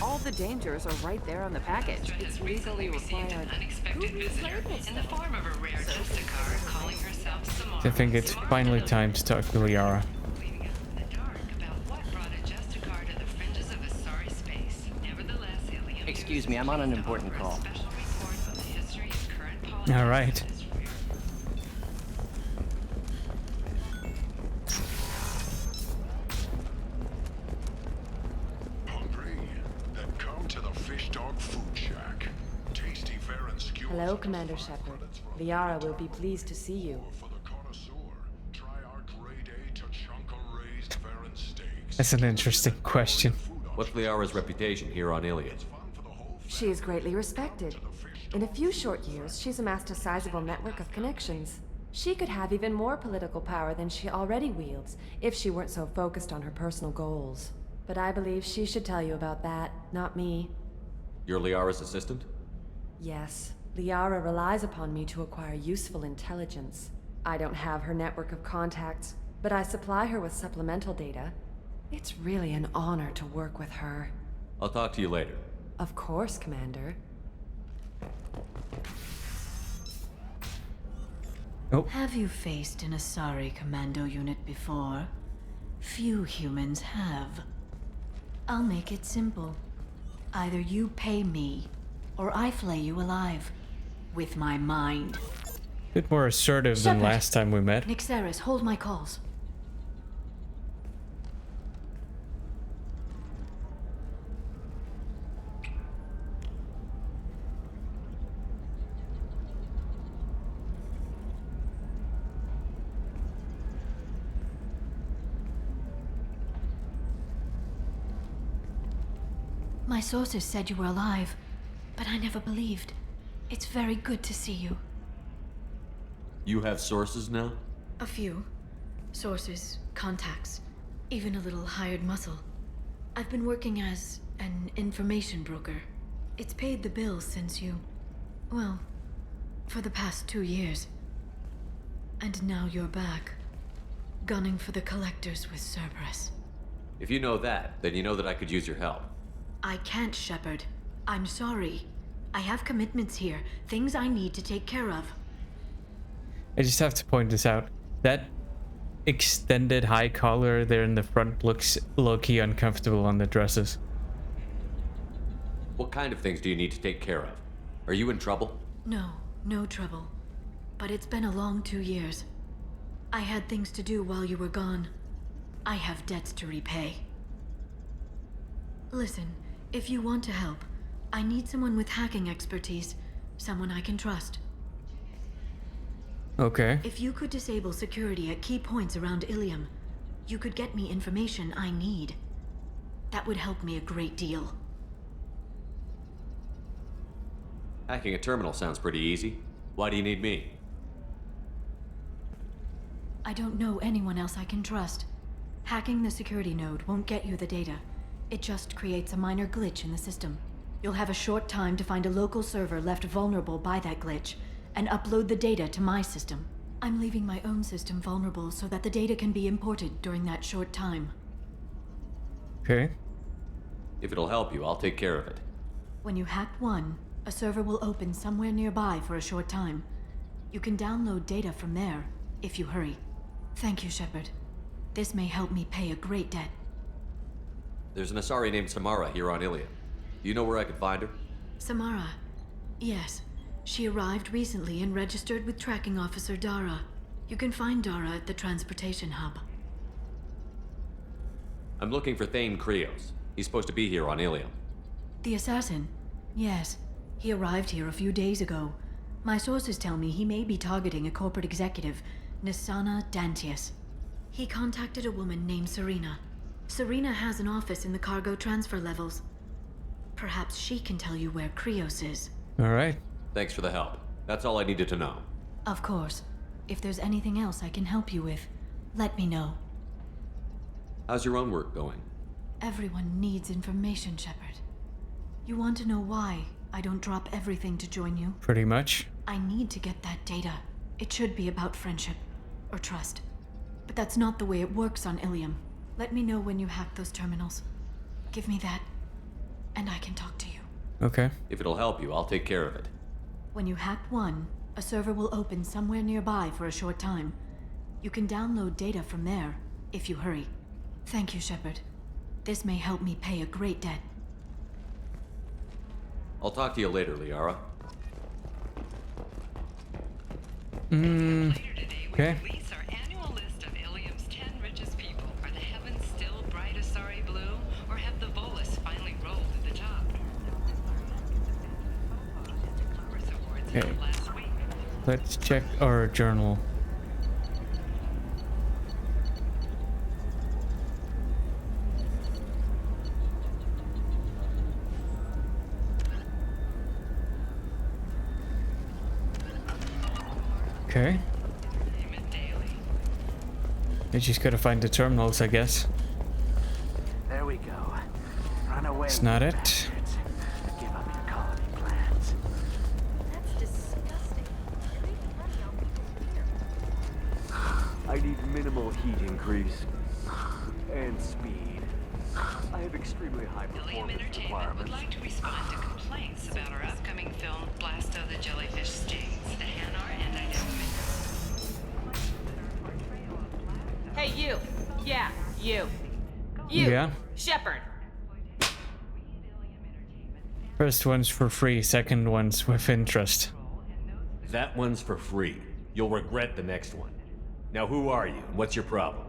All the dangers are right there on the package. It's legally required. In the form of a rare Justicar calling herself Samara. I think it's finally time to talk to Liara. Excuse me, I'm on an important call. All right. Hello, Commander Shepard. Liara will be pleased to see you. That's an interesting question. What's Liara's reputation here on Ilium? She is greatly respected. In a few short years, she's amassed a sizable network of connections. She could have even more political power than she already wields, if she weren't so focused on her personal goals. But I believe she should tell you about that, not me. You're Liara's assistant? Yes. Liara relies upon me to acquire useful intelligence. I don't have her network of contacts, but I supply her with supplemental data. It's really an honor to work with her. I'll talk to you later. Of course, Commander. Oh. Have you faced an Asari commando unit before? Few humans have. I'll make it simple. Either you pay me, or I flay you alive. With my mind. Bit more assertive than last time we met. Nixeris, hold my calls. My sources said you were alive, but I never believed. It's very good to see you. You have sources now? A few. Sources, contacts, even a little hired muscle. I've been working as an information broker. It's paid the bills since you... well, for the past 2 years. And now you're back, gunning for the collectors with Cerberus. If you know that, then you know that I could use your help. I can't, Shepard. I'm sorry. I have commitments here, things I need to take care of. I just have to point this out. That extended high collar there in the front looks low-key uncomfortable on the dresses. What kind of things do you need to take care of? Are you in trouble? No, no trouble. But it's been a long 2 years. I had things to do while you were gone. I have debts to repay. Listen, if you want to help, I need someone with hacking expertise. Someone I can trust. Okay. If you could disable security at key points around Ilium, you could get me information I need. That would help me a great deal. Hacking a terminal sounds pretty easy. Why do you need me? I don't know anyone else I can trust. Hacking the security node won't get you the data. It just creates a minor glitch in the system. You'll have a short time to find a local server left vulnerable by that glitch, and upload the data to my system. I'm leaving my own system vulnerable so that the data can be imported during that short time. Okay. If it'll help you, I'll take care of it. When you hack one, a server will open somewhere nearby for a short time. You can download data from there, if you hurry. Thank you, Shepard. This may help me pay a great debt. There's an Asari named Samara here on Ilium. Do you know where I could find her? Samara. Yes. She arrived recently and registered with Tracking Officer Dara. You can find Dara at the transportation hub. I'm looking for Thane Krios. He's supposed to be here on Ilium. The assassin? Yes. He arrived here a few days ago. My sources tell me he may be targeting a corporate executive, Nisana Dantius. He contacted a woman named Serena. Serena has an office in the cargo transfer levels. Perhaps she can tell you where Krios is. All right. Thanks for the help. That's all I needed to know. Of course. If there's anything else I can help you with, let me know. How's your own work going? Everyone needs information, Shepard. You want to know why I don't drop everything to join you? Pretty much. I need to get that data. It should be about friendship or trust. But that's not the way it works on Ilium. Let me know when you hack those terminals. Give me that, and I can talk to you. Okay. If it'll help you, I'll take care of it. When you hack one, a server will open somewhere nearby for a short time. You can download data from there, if you hurry. Thank you, Shepard. This may help me pay a great debt. I'll talk to you later, Liara. Okay. Release our annual list of Ilium's 10 richest people. Are the heavens still bright Asari blue, or have the Volus finally rolled to the top? Okay. Let's check our journal. Okay. You just gotta find the terminals, I guess. There we go. Run away. It's not it. Bastards. Give up your colony plans. That's disgusting. I need minimal heat increase and speed. I have extremely high Ilium performance Entertainment requirements. would like to respond to complaints about our upcoming film Blasto the Jellyfish Stings, the Hanar anti-document. Hey, you. Yeah, you. You. Yeah. Shepard. First one's for free, second one's with interest. That one's for free. You'll regret the next one. Now who are you? What's your problem?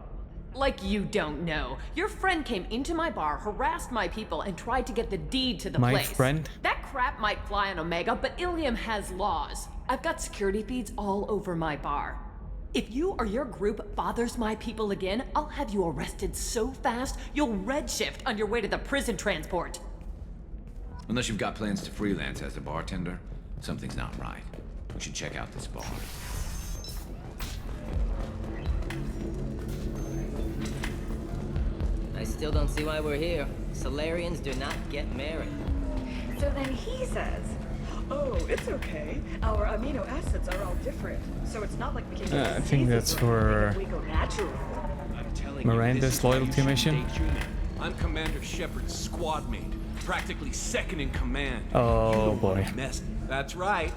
Like you don't know. Your friend came into my bar, harassed my people, and tried to get the deed to the My place. friend? That crap might fly on Omega, but Ilium has laws. I've got security feeds all over my bar. If you or your group bothers my people again, I'll have you arrested so fast, you'll redshift on your way to the prison transport. Unless you've got plans to freelance as a bartender, something's not right. We should check out this bar. I still don't see why we're here. Solarians do not get married. So then he says, oh, it's okay. Our amino acids are all different. So it's not like we can get I think that's for we go natural. Miranda's loyalty mission. I'm Commander Shepard's squad mate, practically second in command. Oh boy. That's right.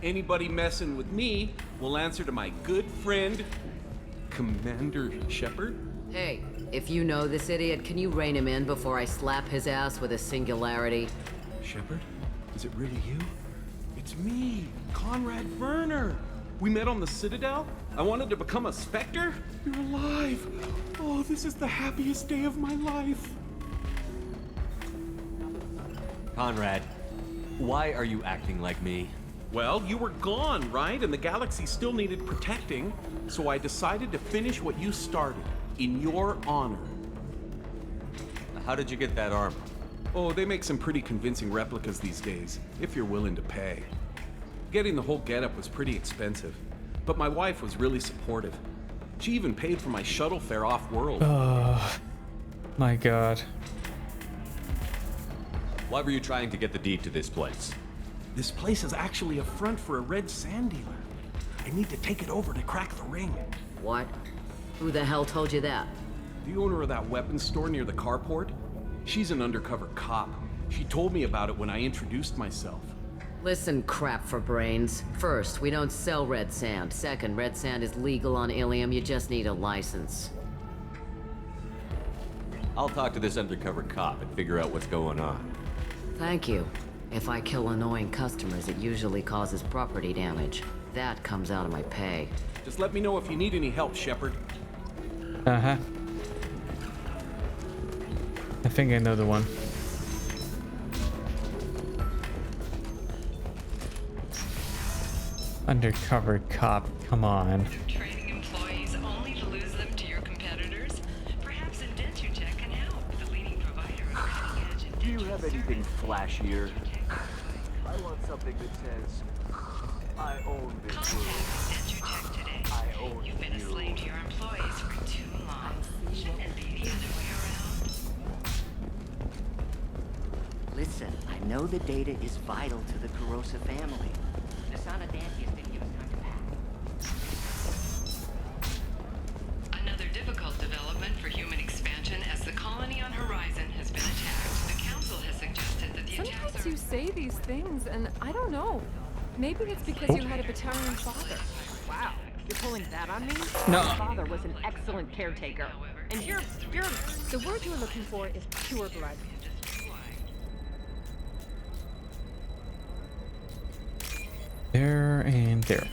Anybody messing with me will answer to my good friend, Commander Shepard. Hey, if you know this idiot, can you rein him in before I slap his ass with a singularity? Shepard? Is it really you? It's me, Conrad Werner. We met on the Citadel. I wanted to become a Spectre. You're alive. Oh, this is the happiest day of my life. Conrad, why are you acting like me? Well, you were gone, right? And the galaxy still needed protecting. So I decided to finish what you started, in your honor. How did you get that armor? Oh, they make some pretty convincing replicas these days, if you're willing to pay. Getting the whole getup was pretty expensive, but my wife was really supportive. She even paid for my shuttle fare off-world. Oh, my God. Why were you trying to get the deed to this place? This place is actually a front for a red sand dealer. I need to take it over to crack the ring. What? Who the hell told you that? The owner of that weapons store near the carport. She's an undercover cop. She told me about it when I introduced myself. Listen, crap for brains. First, we don't sell red sand. Second, red sand is legal on Ilium. You just need a license. I'll talk to this undercover cop and figure out what's going on. Thank you. If I kill annoying customers, it usually causes property damage. That comes out of my pay. Just let me know if you need any help, Shepard. Uh-huh. I think I know the one. Undercover cop, come on. Training employees only to lose them to your competitors? Perhaps IndentureTech can help, the leading provider of cutting-edge Do you have anything flashier? I want something that says, I own this world. IndentureTech today. I own You've been a slave to your employees for too long. Shouldn't it be the other way around? Listen, I know the data is vital to the Kurosa family. The Sanadantius didn't give us time to pack. Another difficult development for human expansion as the colony on Horizon has been attacked. The Council has suggested that the attacks Sometimes you say these things, and I don't know. Maybe it's because you had a Batarian father. Wow, you're pulling that on me? No. My father was an excellent caretaker. And you're... The word you're looking for is pure blood. There and there.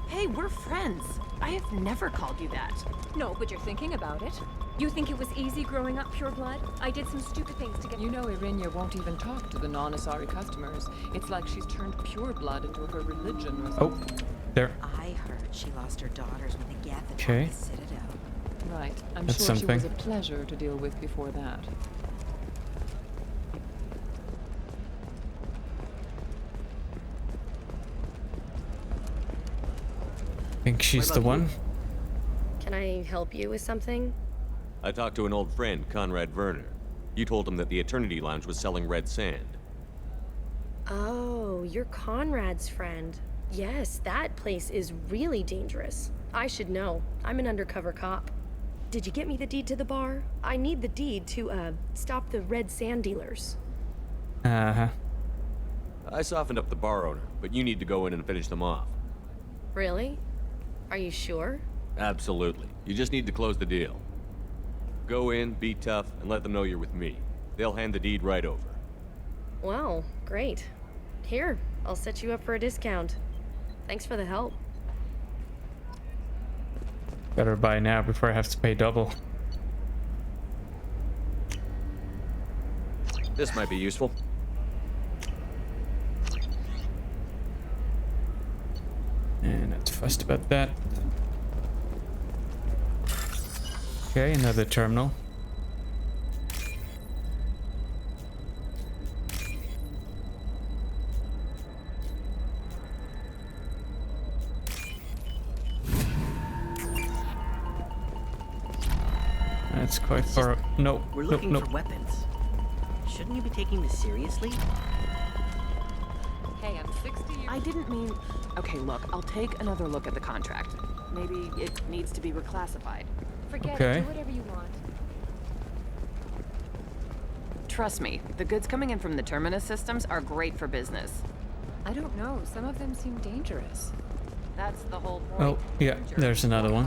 Hey, we're friends. I have never called you that. No, but you're thinking about it. You think it was easy growing up pure blood? I did some stupid things to get... You know Irinia won't even talk to the non-Asari customers. It's like she's turned pure blood into her religion or something. Oh, there. I heard she lost her daughters when they gathered Okay. at the Citadel. Right. I'm That's sure something. she was a pleasure to deal with before that. she's the one. Can I help you with something? I talked to an old friend, Conrad Werner. You told him that the Eternity Lounge was selling red sand. Oh, you're Conrad's friend. Yes, that place is really dangerous. I should know. I'm an undercover cop. Did you get me the deed to the bar? I need the deed to, stop the red sand dealers. Uh-huh. I softened up the bar owner, but you need to go in and finish them off. Really? Are you sure? Absolutely. You just need to close the deal. Go in, be tough, and let them know you're with me. They'll hand the deed right over. Wow, great. Here, I'll set you up for a discount. Thanks for the help. Better buy now before I have to pay double. This might be useful. And not fussed about that. Okay, another terminal. That's quite far. No, We're nope, looking nope. for weapons. Shouldn't you be taking this seriously? Hey, I'm 60 years... I didn't mean... Okay, look, I'll take another look at the contract. Maybe it needs to be reclassified. Forget Okay. it, do whatever you want. Trust me, the goods coming in from the Terminus systems are great for business. I don't know, some of them seem dangerous. That's the whole point. Oh, yeah, there's another one.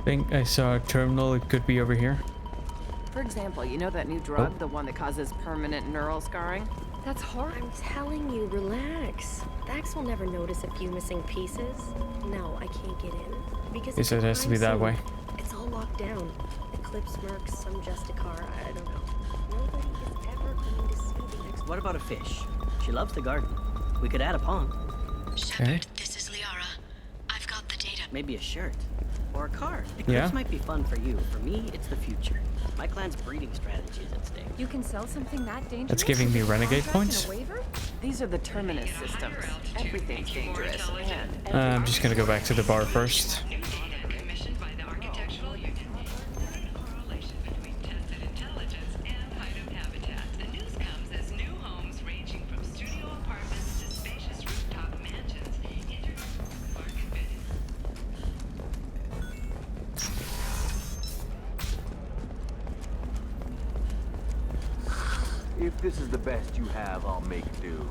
I think I saw a terminal. It could be over here. For example, you know that new drug, the one that causes permanent neural scarring? That's horrible. I'm telling you, relax. Vax will never notice a few missing pieces. No, I can't get in. Because Guess it has to be that way. It's all locked down. Eclipse Mercs, some Justicar, I don't know. Nobody is ever going to see the next. What about a fish? She loves the garden. We could add a pond. Okay. This is Liara. I've got the data. Maybe a shirt. Or a card. Eclipse Yeah. might be fun for you. For me, it's the future. My clan's breeding strategy is at stake. You can sell something that dangerous? That's giving me renegade Contract points. and a waiver? These are the Terminus systems. Everything's dangerous. And I'm just gonna go back to the bar first. Commissioned by the Architectural Union. Correlation between tested intelligence and hideout habitat. The news comes as new homes ranging from studio apartments to spacious rooftop mansions enter the market bidding. If this is the best you have, I'll make do.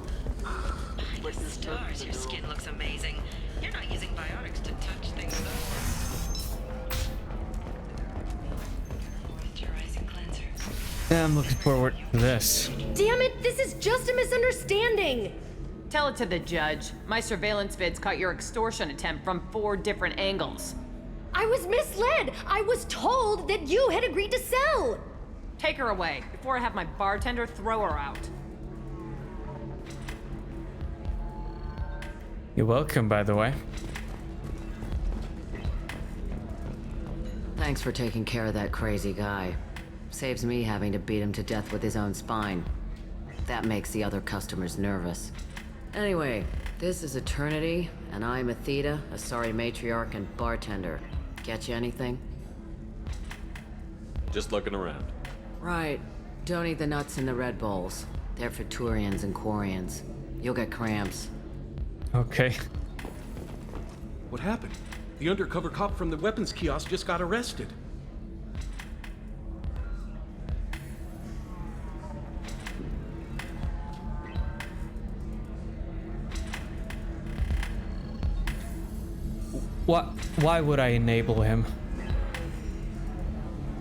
My stars, your skin looks amazing. You're not using biotics to touch things up. Moisturizing cleanser. Yeah, I'm looking forward to this. Damn it, this is just a misunderstanding! tell it to the judge. My surveillance vids caught your extortion attempt from 4 different angles. I was misled! I was told that you had agreed to sell! Take her away, before I have my bartender throw her out. You're welcome, by the way. Thanks for taking care of that crazy guy. Saves me having to beat him to death with his own spine. That makes the other customers nervous. Anyway, this is Eternity, and I'm Athena, a sorry matriarch and bartender. Get you anything? Just looking around. Right. Don't eat the nuts in the Red Bowls. They're for Turians and Quarians. You'll get cramps. Okay. What happened? The undercover cop from the weapons kiosk just got arrested. What? Why would I enable him?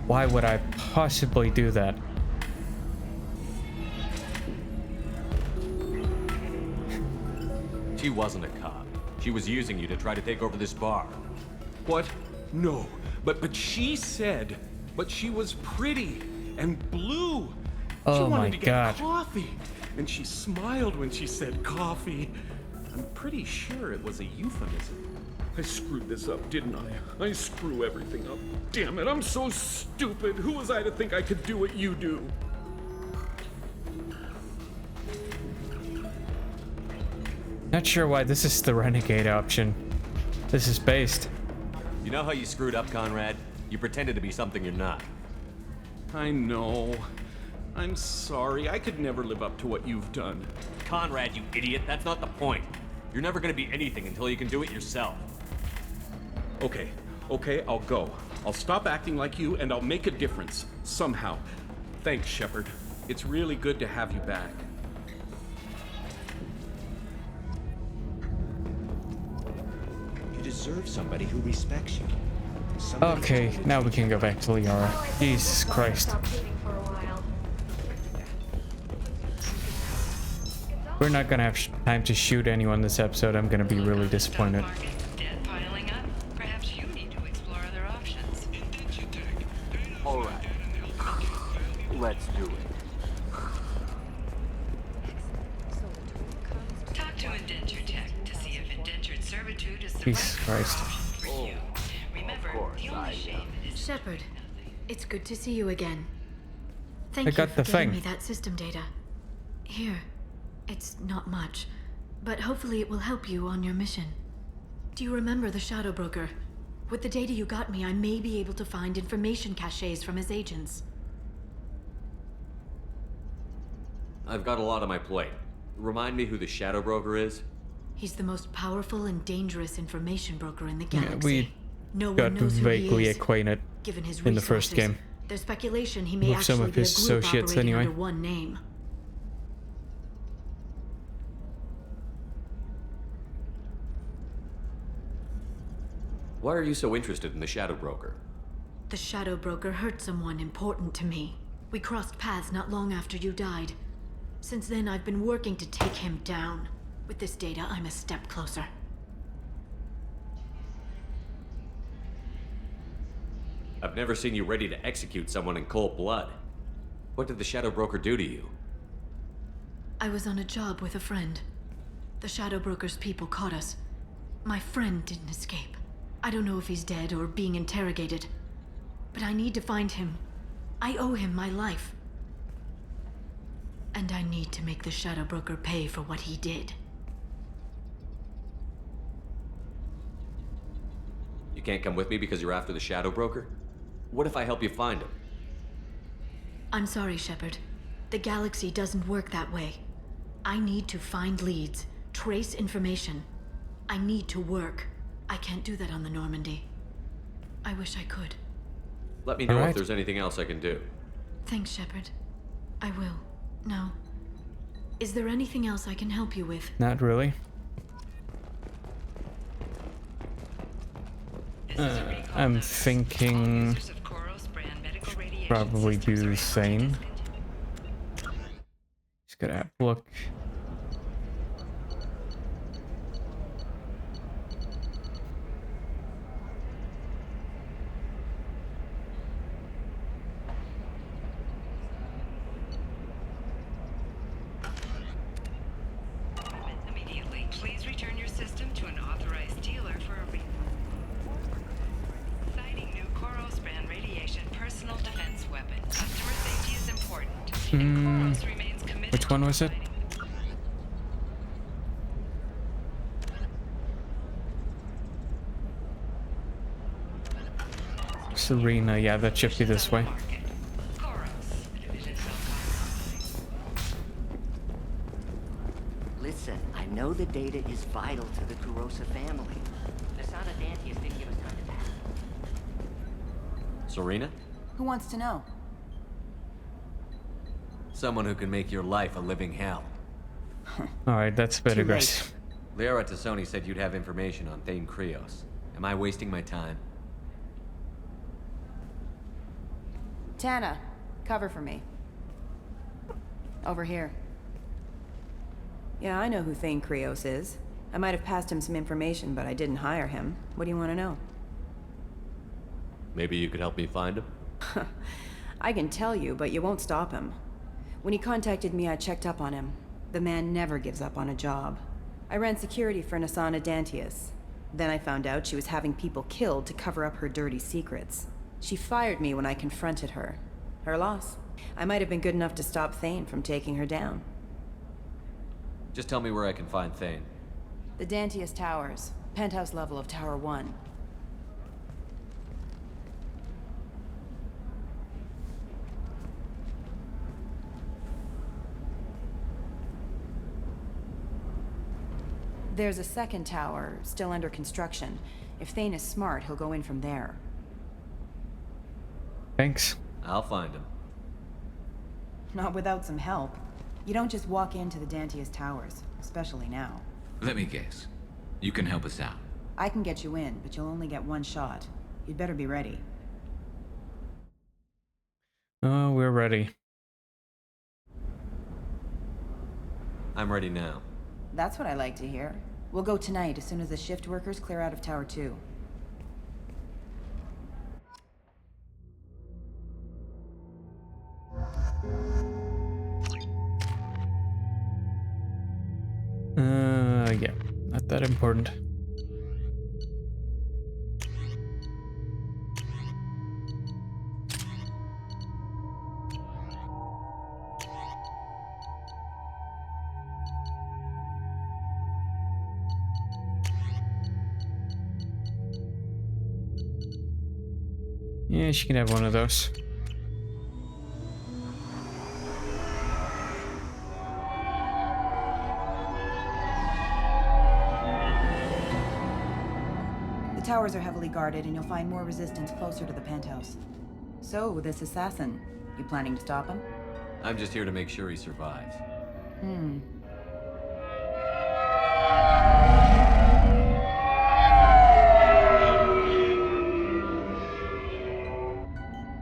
Why would I possibly do that? She wasn't a cop. She was using you to try to take over this bar. What? No. But she said, but she was pretty and blue. She Oh wanted my to get God. coffee. and she smiled when she said coffee. I'm pretty sure it was a euphemism. I screwed this up, didn't I? I screw everything up. Damn it, I'm so stupid. Who was I to think I could do what you do? Not sure why this is the renegade option. This is based. You know how you screwed up, Conrad? You pretended to be something you're not. I know. I'm sorry. I could never live up to what you've done. Conrad, you idiot. That's not the point. You're never gonna be anything until you can do it yourself. Okay, I'll go. I'll stop acting like you, and I'll make a difference. Somehow. Thanks, Shepard. It's really good to have you back. You deserve somebody who respects you. Okay, now we can go back to Liara. Jesus Christ. We're not gonna have time to shoot anyone this episode. I'm gonna be really disappointed. Alright. Let's do it. Talk to Indentured Tech to see if indentured servitude is the Jesus Christ. for you. Remember, the only shame is Shepard, it's good to see you again. Thank I you got for the getting thing. me that system data. Here, it's not much, but hopefully it will help you on your mission. Do you remember the Shadow Broker? With the data you got me, I may be able to find information caches from his agents. I've got a lot on my plate. Remind me who the Shadow Broker is? He's the most powerful and dangerous information broker in the Yeah, galaxy. we No got one knows who he vaguely is. acquainted Given his in the first resources, game. There's speculation he may With some actually of be a his group associates operating anyway. under one name. Why are you so interested in the Shadow Broker? The Shadow Broker hurt someone important to me. We crossed paths not long after you died. Since then, I've been working to take him down. With this data, I'm a step closer. I've never seen you ready to execute someone in cold blood. What did the Shadow Broker do to you? I was on a job with a friend. The Shadow Broker's people caught us. My friend didn't escape. I don't know if he's dead or being interrogated. But I need to find him. I owe him my life. And I need to make the Shadow Broker pay for what he did. You can't come with me because you're after the Shadow Broker? What if I help you find him? I'm sorry, Shepard. The galaxy doesn't work that way. I need to find leads, trace information. I need to work. I can't do that on the Normandy. I wish I could. Let me know Alright. if there's anything else I can do. Thanks, Shepard. I will. Now, is there anything else I can help you with? Not really. I'm thinking probably do the same. Just gotta have a look. immediately. Please return your system to an authorized dealer for a citing new Koros brand radiation personal defense weapon. Customer safety is important. And Koros remains committed. Which one was it? Serena, yeah, that should be this way. Listen, I know the data is vital to the Kurosa family. Nasana Dantius didn't give us time to pass. Serena? Who wants to know? Someone who can make your life a living hell. Alright, that's a bit Too late. aggressive. Liara Tassoni said you'd have information on Thane Krios. Am I wasting my time? Tana, cover for me. Over here. Yeah, I know who Thane Krios is. I might have passed him some information, but I didn't hire him. What do you want to know? Maybe you could help me find him? I can tell you, but you won't stop him. When he contacted me, I checked up on him. The man never gives up on a job. I ran security for Nasana Dantius. Then I found out she was having people killed to cover up her dirty secrets. She fired me when I confronted her. Her loss. I might have been good enough to stop Thane from taking her down. Just tell me where I can find Thane. The Dantius Towers. Penthouse level of Tower 1. There's a second tower, still under construction. If Thane is smart, he'll go in from there. Thanks. I'll find him. Not without some help. You don't just walk into the Dantius Towers, especially now. Let me guess. You can help us out. I can get you in, but you'll only get one shot. You'd better be ready. Oh, we're ready. I'm ready now. That's what I like to hear. We'll go tonight as soon as the shift workers clear out of Tower 2. Yeah, not that important. Yeah, she can have one of those. The towers are heavily guarded, and you'll find more resistance closer to the penthouse. So, this assassin, you planning to stop him? I'm just here to make sure he survives.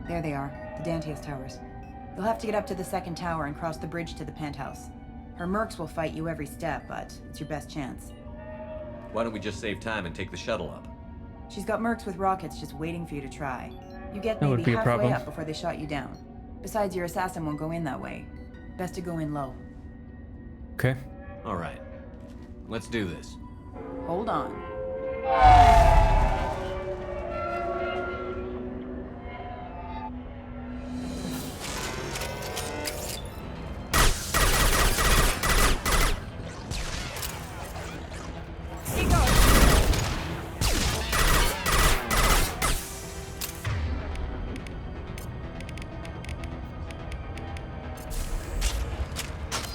There they are, the Dantius Towers. You'll have to get up to the second tower and cross the bridge to the penthouse. Her mercs will fight you every step, but it's your best chance. Why don't we just save time and take the shuttle up? She's got mercs with rockets just waiting for you to try. You get That would maybe be a halfway problem. up before they shot you down. Besides, your assassin won't go in that way. Best to go in low. Okay. All right. Let's do this. Hold on.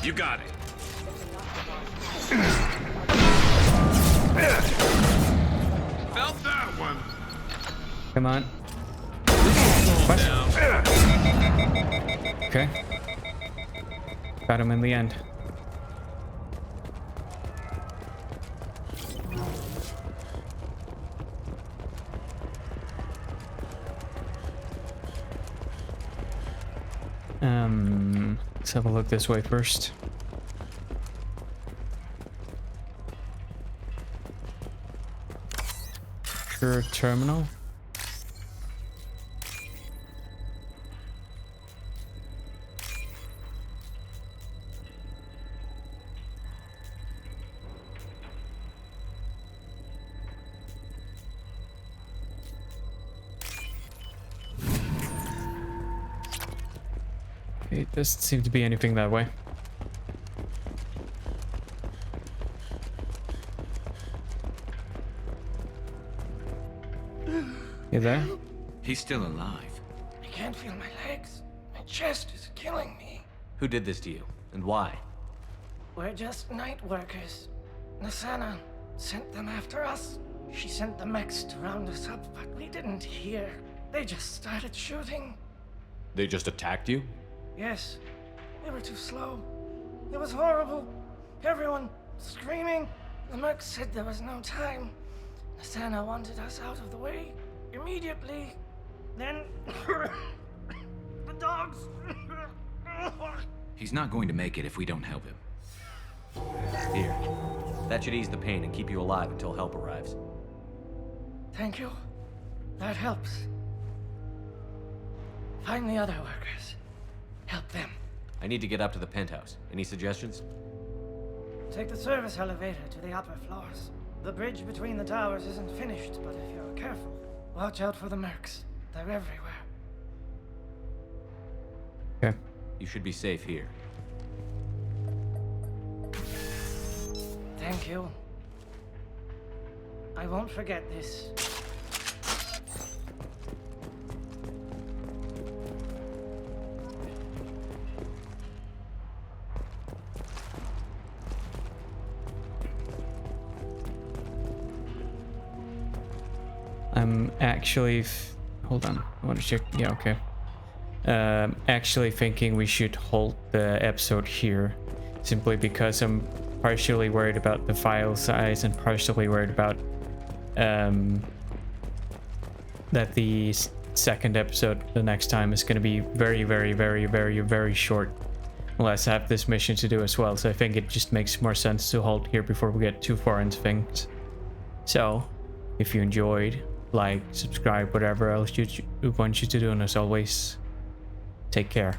You got it. Felt that one. Come on. What? Okay. Got him in the end. Let's have a look this way first. Sure, terminal. It doesn't seem to be anything that way. You there? He's still alive. I can't feel my legs. My chest is killing me. Who did this to you, and why? We're just night workers. Nasana sent them after us. She sent the mechs to round us up, but we didn't hear. They just started shooting. They just attacked you? Yes, we were too slow. It was horrible. Everyone screaming. The merc said there was no time. Nasana wanted us out of the way immediately. Then the dogs. He's not going to make it if we don't help him. Here. That should ease the pain and keep you alive until help arrives. Thank you. That helps. Find the other workers. Help them. I need to get up to the penthouse. Any suggestions? Take the service elevator to the upper floors. The bridge between the towers isn't finished, but if you're careful, watch out for the mercs. They're everywhere. Okay. You should be safe here. Thank you. I won't forget this. I'm actually... hold on. I want to check. Yeah, okay. Actually thinking we should hold the episode here. Simply because I'm partially worried about the file size and partially worried about that the second episode the next time is going to be very short, unless I have this mission to do as well. So I think it just makes more sense to hold here before we get too far into things. So if you enjoyed, like, subscribe, whatever else you want you to do, and as always, take care.